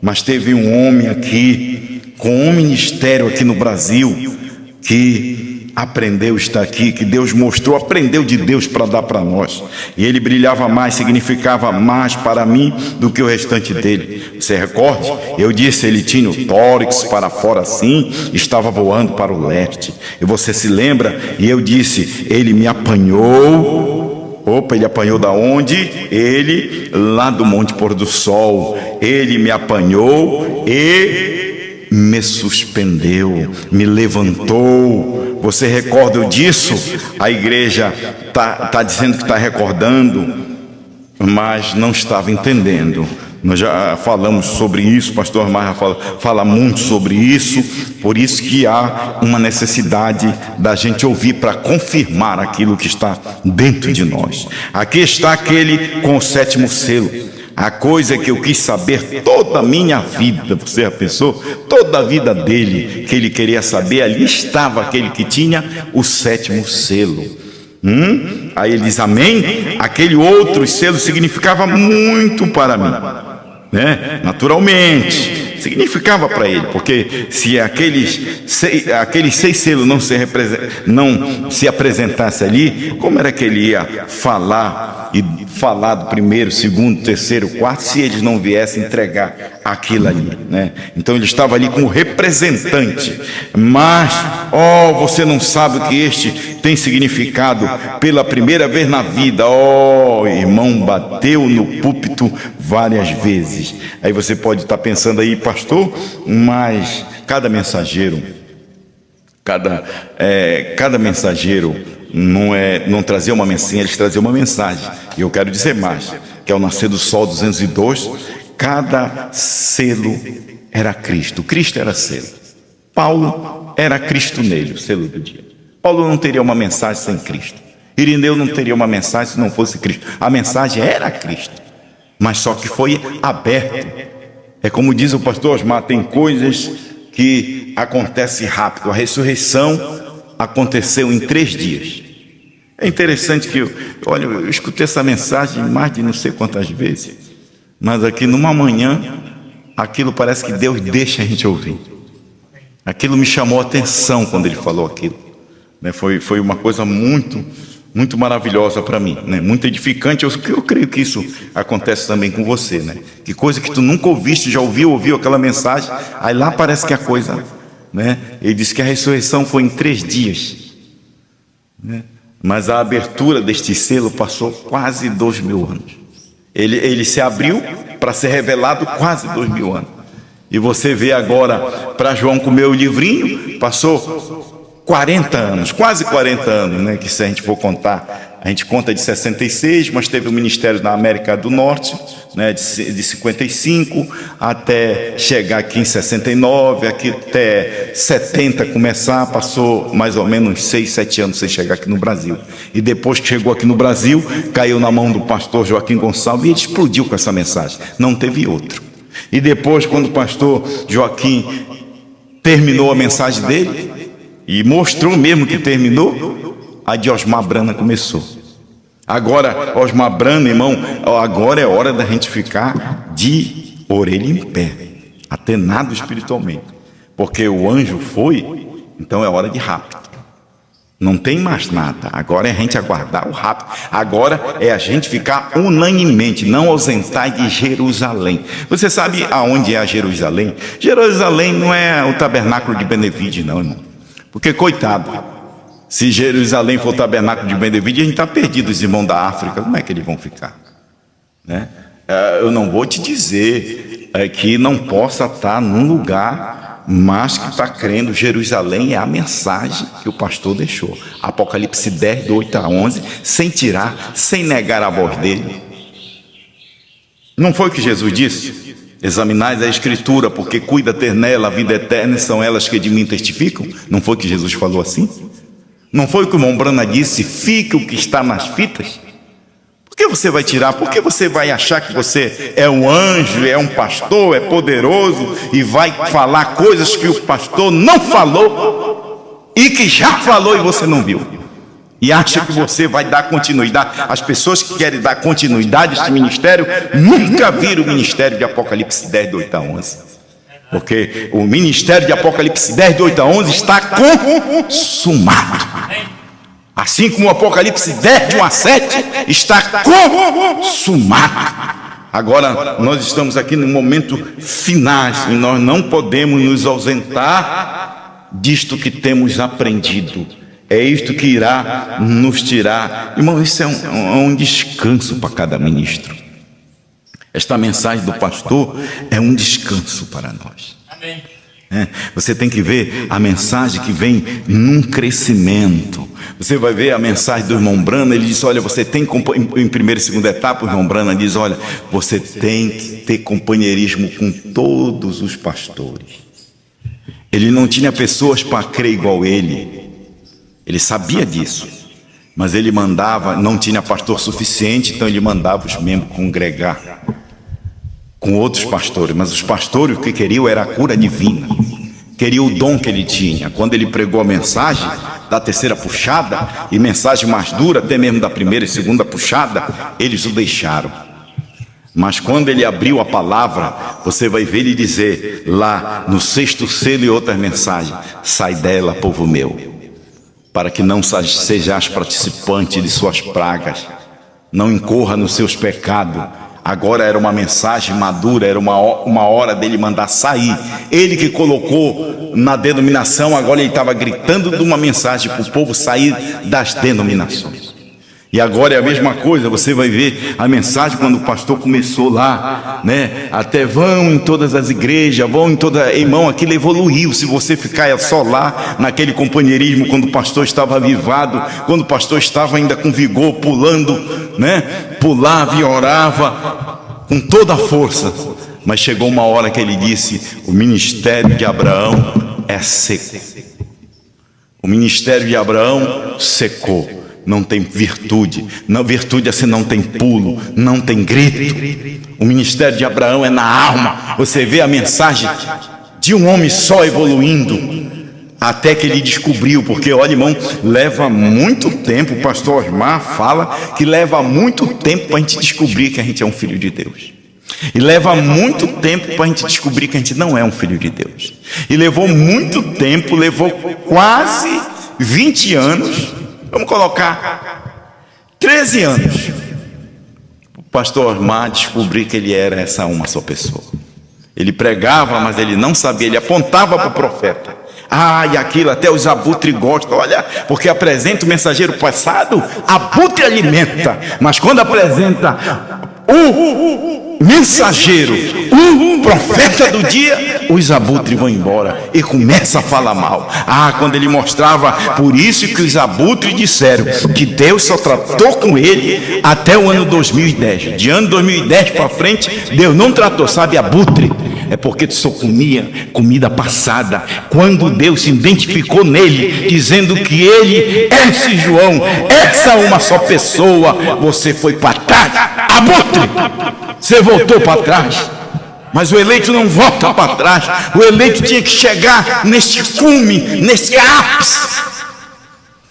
Mas teve um homem aqui, com um ministério aqui no Brasil, que aprendeu estar aqui, que Deus mostrou, aprendeu de Deus para dar para nós. E ele brilhava mais, significava mais para mim do que o restante dele. Você recorde? Eu disse, ele tinha o tórax para fora assim, estava voando para o leste. E você se lembra? E eu disse, ele me apanhou. Opa, ele apanhou da onde? Ele, lá do Monte Pôr do Sol. Ele me apanhou e me suspendeu, me levantou. Você recorda disso? A igreja tá dizendo que está recordando, mas não estava entendendo. Nós já falamos sobre isso, pastor Marra fala muito sobre isso, por isso que há uma necessidade da gente ouvir para confirmar aquilo que está dentro de nós. Aqui está aquele com o 7º selo. A coisa que eu quis saber toda a minha vida, você já pensou? Toda a vida dele, que ele queria saber, ali estava aquele que tinha o 7º selo. Aí ele diz amém. Aquele outro selo significava muito para mim, né? Naturalmente significava para ele, porque se aqueles 6 selos não se apresentasse ali, como era que ele ia falar do 1º, 2º, 3º, 4º, se eles não viessem entregar aquilo ali, né? Então ele estava ali como representante. Mas, você não sabe o que este tem significado pela primeira vez na vida. Irmão, bateu no púlpito várias vezes. Aí você pode estar pensando aí, pastor, mas cada mensageiro não trazia uma mensagem, eles traziam uma mensagem. E eu quero dizer mais, que ao nascer do sol 202, cada selo era Cristo. Cristo era selo. Paulo era Cristo nele, o selo do dia. Paulo não teria uma mensagem sem Cristo. Irineu não teria uma mensagem se não fosse Cristo. A mensagem era Cristo, mas só que foi aberto. É como diz o pastor Osmar, tem coisas que acontecem rápido. A ressurreição aconteceu em 3 dias. É interessante que eu escutei essa mensagem mais de não sei quantas vezes, mas aqui numa manhã, aquilo parece que Deus deixa a gente ouvir. Aquilo me chamou a atenção quando ele falou aquilo, né? Foi uma coisa muito maravilhosa para mim, né? Muito edificante. Eu creio que isso acontece também com você, né? Que coisa que tu nunca ouviste, já ouviu aquela mensagem, aí lá parece que a coisa, né? Ele disse que a ressurreição foi em 3 dias, né? Mas a abertura deste selo passou quase 2000 anos. Ele se abriu para ser revelado quase 2000 anos. E você vê agora, para João comer o livrinho, passou 40 anos, quase 40 anos, né? Que se a gente for contar, a gente conta de 66, mas teve o ministério na América do Norte, né? De 55 até chegar aqui em 69, aqui até 70 começar, passou mais ou menos 6, 7 anos sem chegar aqui no Brasil. E depois que chegou aqui no Brasil, caiu na mão do pastor Joaquim Gonçalves e ele explodiu com essa mensagem. Não teve outro. E depois, quando o pastor Joaquim terminou a mensagem dele, e mostrou mesmo que terminou, a de Osmar Brana começou. Agora, Osmar Brana, irmão, agora é hora da gente ficar de orelha em pé, atenado espiritualmente. Porque o anjo foi, então é hora de rápido. Não tem mais nada. Agora é a gente aguardar o rápido. Agora é a gente ficar unanimemente, não ausentar de Jerusalém. Você sabe aonde é a Jerusalém? Jerusalém não é o tabernáculo de Benevide, não, irmão. Porque, coitado, se Jerusalém for o tabernáculo de Benevide, a gente está perdido, os irmãos da África. Como é que eles vão ficar? Né? Eu não vou te dizer que não possa estar num lugar, mas que está crendo. Jerusalém é a mensagem que o pastor deixou. Apocalipse 10, do 8 a 11, sem tirar, sem negar a voz dele. Não foi o que Jesus disse? Examinais a Escritura, porque cuida ter nela a vida eterna, e são elas que de mim testificam. Não foi o que Jesus falou assim? Não foi o que o irmão Brana disse? Fique o que está nas fitas. Por que você vai tirar? Por que você vai achar que você é um anjo, é um pastor, é poderoso e vai falar coisas que o pastor não falou e que já falou e você não viu? E acha que você vai dar continuidade? As pessoas que querem dar continuidade a este ministério nunca viram o ministério de Apocalipse 10, do 8 a 11. Porque o ministério de Apocalipse 10, do 8 a 11 está consumado. Assim como o Apocalipse 10, de 1 a 7 está consumado. Agora nós estamos aqui no momento final e nós não podemos nos ausentar disto que temos aprendido. É isto que irá nos tirar. Irmão, isso é um descanso para cada ministro. Esta mensagem do pastor é um descanso para nós. Amém. Você tem que ver a mensagem que vem num crescimento. Você vai ver a mensagem do irmão Brana. Ele diz: olha, você tem em primeira e segunda etapa. O irmão Brana diz: olha, você tem que ter companheirismo com todos os pastores. Ele não tinha pessoas para crer igual ele. Ele sabia disso, mas ele mandava, não tinha pastor suficiente, então ele mandava os membros congregar com outros pastores. Mas os pastores, o que queriam era a cura divina, queriam o dom que ele tinha. Quando ele pregou a mensagem da terceira puxada, e mensagem mais dura, até mesmo da primeira e segunda puxada, eles o deixaram. Mas quando ele abriu a palavra, você vai ver ele dizer lá no 6º selo e outras mensagens: sai dela, povo meu, para que não sejais participante de suas pragas, não incorra nos seus pecados. Agora era uma mensagem madura, era uma hora dele mandar sair. Ele que colocou na denominação, agora ele estava gritando de uma mensagem para o povo sair das denominações. E agora é a mesma coisa. Você vai ver a mensagem quando o pastor começou lá, né? Até vão em todas as igrejas, vão em toda... Irmão, aquilo evoluiu. Se você ficar só lá naquele companheirismo, quando o pastor estava avivado, quando o pastor estava ainda com vigor, pulando, né? Pulava e orava com toda a força. Mas chegou uma hora que ele disse: o ministério de Abraão é seco. O ministério de Abraão secou. Não tem virtude. Não, virtude assim, não tem pulo, não tem grito. O ministério de Abraão é na alma. Você vê a mensagem de um homem só evoluindo, até que ele descobriu. Porque, olha, irmão, leva muito tempo. O pastor Osmar fala que leva muito tempo para a gente descobrir que a gente é um filho de Deus. E leva muito tempo para a gente descobrir que a gente não é um filho de Deus. E levou muito tempo, levou quase 20 anos. Vamos colocar 13 anos. O pastor Osmar descobriu que ele era uma só pessoa. Ele pregava, mas ele não sabia. Ele apontava para o profeta. E aquilo até os abutres gostam, olha, porque apresenta o mensageiro passado, abutre alimenta, mas quando apresenta o mensageiro, o profeta do dia, os abutres vão embora e começa a falar mal. Quando ele mostrava, por isso que os abutres disseram que Deus só tratou com ele até o ano 2010. De ano 2010 para frente, Deus não tratou, sabe, abutre? É porque tu só comia comida passada. Quando Deus se identificou nele, dizendo que ele é esse João, essa uma só pessoa, você foi para trás, abutre, você voltou para trás. Mas o eleito não volta para trás. O eleito tinha que chegar neste cume, nesse ápice,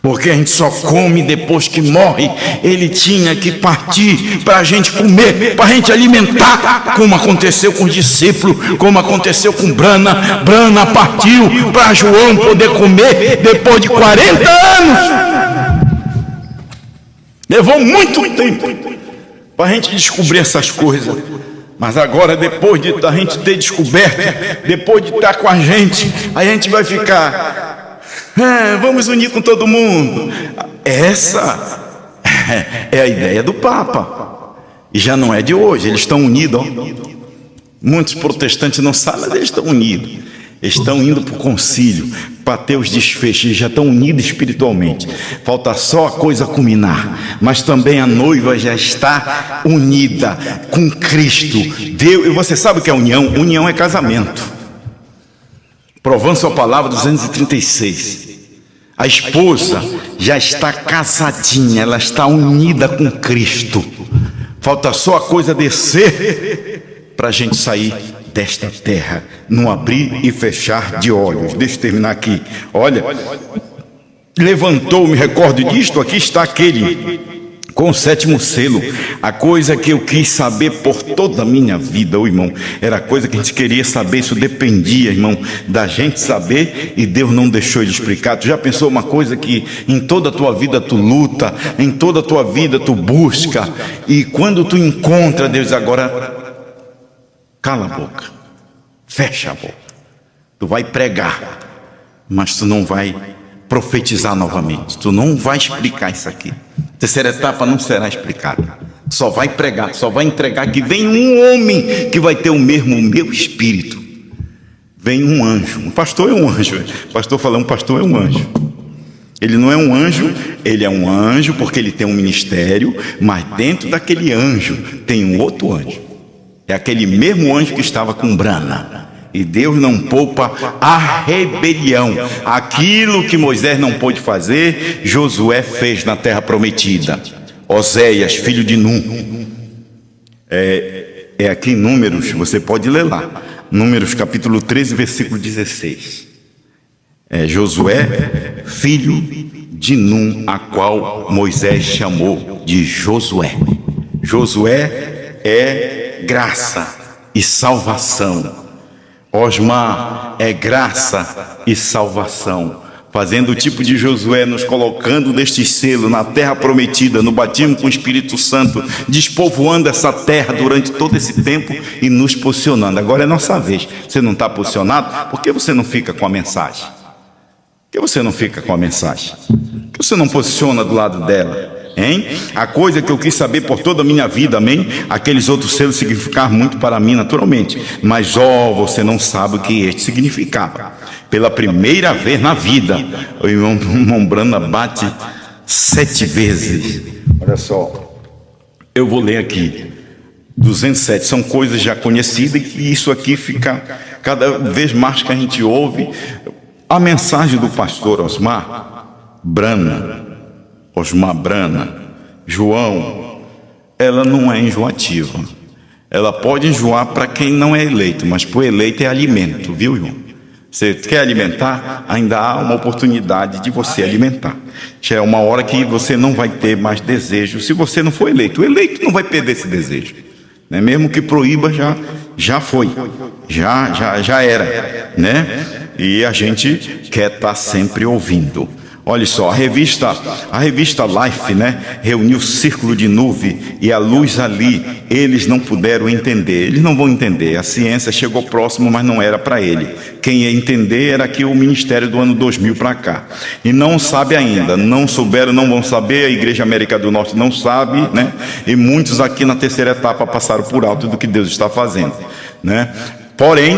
porque a gente só come depois que morre. Ele tinha que partir para a gente comer, para a gente alimentar, como aconteceu com os discípulos, como aconteceu com Brana. Brana partiu para João poder comer depois de 40 anos. Levou muito tempo para a gente descobrir essas coisas. Mas agora, depois de a gente ter descoberto, depois de estar com a gente vai ficar... vamos unir com todo mundo. Essa é a ideia do Papa. E já não é de hoje, eles estão unidos. Muitos protestantes não sabem, mas eles estão unidos. Eles estão indo para o concílio, para ter os desfechos, já estão unidos espiritualmente. Falta só a coisa culminar. Mas também a noiva já está unida com Cristo. Deus, e você sabe o que é união? União é casamento. Provando sua palavra 236. A esposa já está casadinha, ela está unida com Cristo. Falta só a coisa descer para a gente sair desta terra, num abrir e fechar de olhos. Deixa eu terminar aqui. Olha, levantou, me recordo disto, aqui está aquele com o 7º selo. A coisa que eu quis saber por toda a minha vida, irmão, era a coisa que a gente queria saber. Isso dependia, irmão, da gente saber, e Deus não deixou ele explicar. Tu já pensou uma coisa que em toda a tua vida tu luta, em toda a tua vida tu busca, e quando tu encontra Deus, agora cala a boca, fecha a boca. Tu vai pregar, mas tu não vai profetizar novamente, tu não vai explicar isso aqui. Terceira etapa não será explicada, só vai pregar, só vai entregar que vem um homem que vai ter o meu espírito. Vem um anjo, um pastor é um anjo. Pastor falando, um pastor é um anjo. Ele não é um anjo, ele é um anjo porque ele tem um ministério, mas dentro daquele anjo tem um outro anjo. É aquele mesmo anjo que estava com Brana. E Deus não poupa a rebelião. Aquilo que Moisés não pôde fazer, Josué fez na terra prometida. Oséias, filho de Num. É aqui em Números, você pode ler lá. Números capítulo 13, versículo 16. Josué, filho de Num, a qual Moisés chamou de Josué. Josué é graça e salvação. Osmar é graça e salvação. Fazendo o tipo de Josué, nos colocando neste selo, na terra prometida, no batismo com o Espírito Santo, despovoando essa terra durante todo esse tempo e nos posicionando. Agora é nossa vez. Você não está posicionado? Por que você não fica com a mensagem? Por que você não fica com a mensagem? Por que você não posiciona do lado dela? Hein? A coisa que eu quis saber por toda a minha vida, amém? Aqueles outros selos significavam muito para mim, naturalmente, mas você não sabe o que este significava. Pela primeira vez na vida, o irmão Brana bate 7 vezes. Olha só, eu vou ler aqui 207, são coisas já conhecidas, e isso aqui fica cada vez mais que a gente ouve. A mensagem do pastor Osmar Brana, João, ela não é enjoativa. Ela pode enjoar para quem não é eleito, mas para o eleito é alimento, viu, irmão? Você quer alimentar? Ainda há uma oportunidade de você alimentar. Já é uma hora que você não vai ter mais desejo. Se você não for eleito, o eleito não vai perder esse desejo, né? Mesmo que proíba, já foi, já era, né? E a gente quer estar sempre ouvindo. Olha só, a revista Life, né, reuniu o círculo de nuvem e a luz ali. Eles não puderam entender, eles não vão entender. A ciência chegou próximo, mas não era para ele. Quem ia entender era aqui o ministério do ano 2000 para cá. E não sabe ainda, não souberam, não vão saber. A Igreja América do Norte não sabe, né? E muitos aqui na terceira etapa passaram por alto do que Deus está fazendo, né? Porém,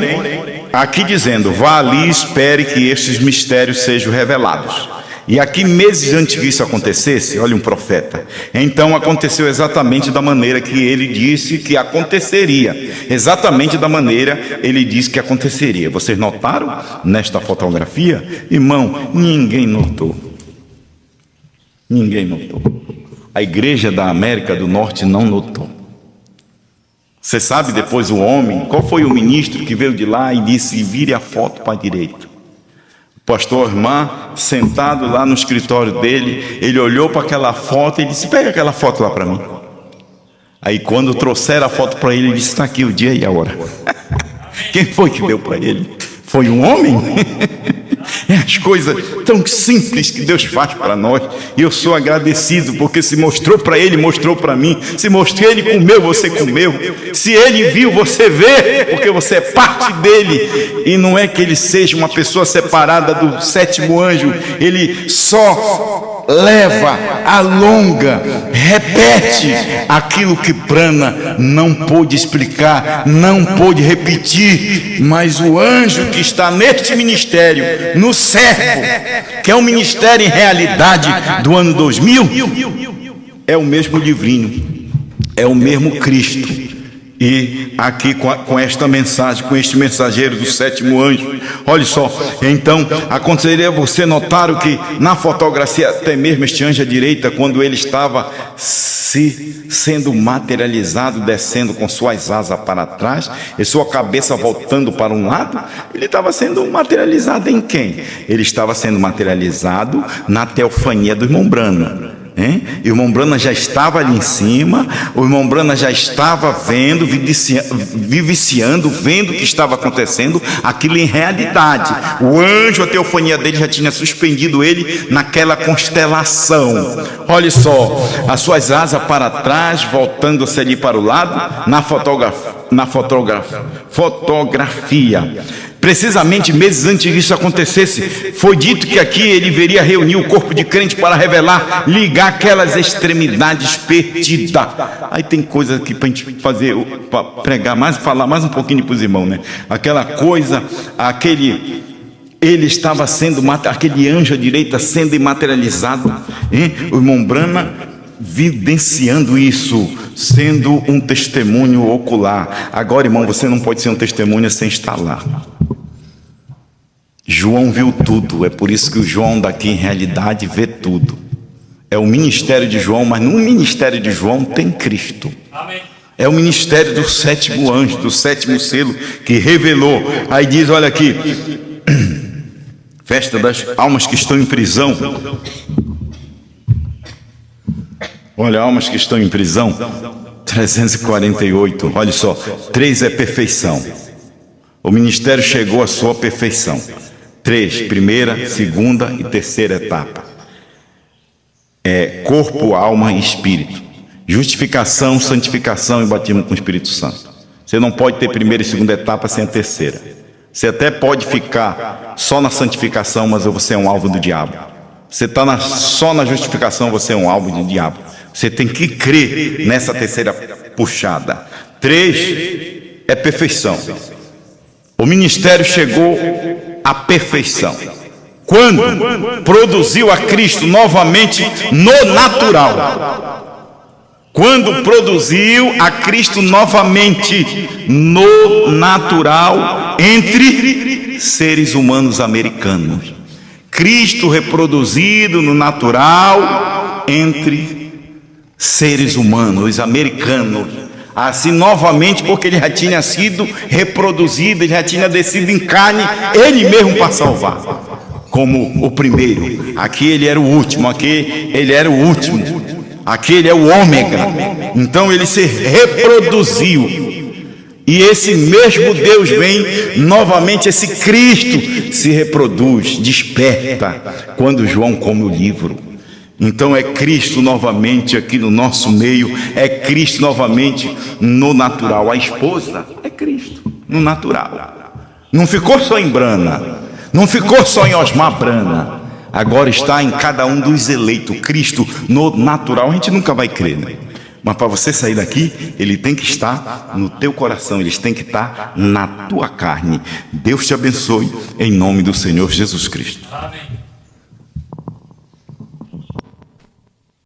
aqui dizendo, vá ali e espere que estes mistérios sejam revelados. E aqui, meses antes que isso acontecesse, olha um profeta, então aconteceu exatamente da maneira que ele disse que aconteceria. Exatamente da maneira ele disse que aconteceria. Vocês notaram nesta fotografia? Irmão, ninguém notou. Ninguém notou. A Igreja da América do Norte não notou. Você sabe depois o homem, qual foi o ministro que veio de lá e disse, vire a foto para a direita? O pastor Irmã, sentado lá no escritório dele, ele olhou para aquela foto e disse, pega aquela foto lá para mim. Aí quando trouxeram a foto para ele, ele disse, está aqui o dia e a hora. Quem foi que deu para ele? Foi um homem? É as coisas tão simples que Deus faz para nós. E eu sou agradecido porque se mostrou para ele, mostrou para mim. Se mostrou ele comeu, você comeu. Se ele viu, você vê, porque você é parte dele. E não é que ele seja uma pessoa separada do sétimo anjo. Ele só leva, alonga, repete aquilo que Prana não pôde explicar, não pôde repetir. Mas o anjo que está neste ministério, no servo, que é um ministério em realidade do ano 2000, é o mesmo livrinho, é o mesmo Cristo. E aqui com esta mensagem, com este mensageiro do sétimo anjo, olha só, então aconteceria, você notaram que na fotografia, até mesmo este anjo à direita, quando ele estava sendo materializado, descendo com suas asas para trás, e sua cabeça voltando para um lado, ele estava sendo materializado em quem? Ele estava sendo materializado na teofania do irmão Brana. E o irmão Brana já estava ali em cima, o irmão Brana já estava vendo, viviciando, vendo o que estava acontecendo, aquilo em realidade. O anjo, a teofania dele já tinha suspendido ele naquela constelação. Olha só, as suas asas para trás, voltando-se ali para o lado, na fotografia. Precisamente meses antes que isso acontecesse, foi dito que aqui ele veria reunir o corpo de crente para revelar, ligar aquelas extremidades perdidas. Aí tem coisa aqui para a gente fazer, para pregar mais, falar mais um pouquinho para os irmãos, né? Aquela coisa, ele estava sendo, aquele anjo à direita sendo materializado, o irmão Brana vivenciando isso, sendo um testemunho ocular. Agora, irmão, você não pode ser um testemunho sem estar lá. João viu tudo, é por isso que o João daqui em realidade vê tudo. É o ministério de João, mas no ministério de João tem Cristo. É o ministério do sétimo anjo, do sétimo selo que revelou. Aí diz, olha aqui, festa das almas que estão em prisão. Olha, almas que estão em prisão, 348, olha só, 3 é perfeição. O ministério chegou à sua perfeição. 3, primeira, segunda e terceira etapa. É corpo, alma e espírito. Justificação, santificação e batismo com o Espírito Santo. Você não pode ter primeira e segunda etapa sem a terceira. Você até pode ficar só na santificação, mas você é um alvo do diabo. Você está só na justificação, você é um alvo do diabo. Você tem que crer nessa terceira puxada. 3 é perfeição. O ministério chegou à perfeição quando produziu a Cristo novamente no natural. Quando produziu a Cristo novamente no natural entre seres humanos americanos. Cristo reproduzido no natural entre seres humanos americanos, assim novamente, porque ele já tinha sido reproduzido, ele já tinha descido em carne, ele mesmo para salvar, como o primeiro. Aqui ele era o último, aqui ele era o último, aqui ele é o ômega. Então ele se reproduziu E esse mesmo Deus vem novamente, esse Cristo se reproduz, desperta, quando João come o livro. Então é Cristo novamente aqui no nosso meio, é Cristo novamente no natural. A esposa é Cristo no natural. Não ficou só em Brana, não ficou só em Osmar Brana, agora está em cada um dos eleitos. Cristo no natural. A gente nunca vai crer, né? Mas para você sair daqui, ele tem que estar no teu coração, ele tem que estar na tua carne. Deus te abençoe, em nome do Senhor Jesus Cristo. Amém.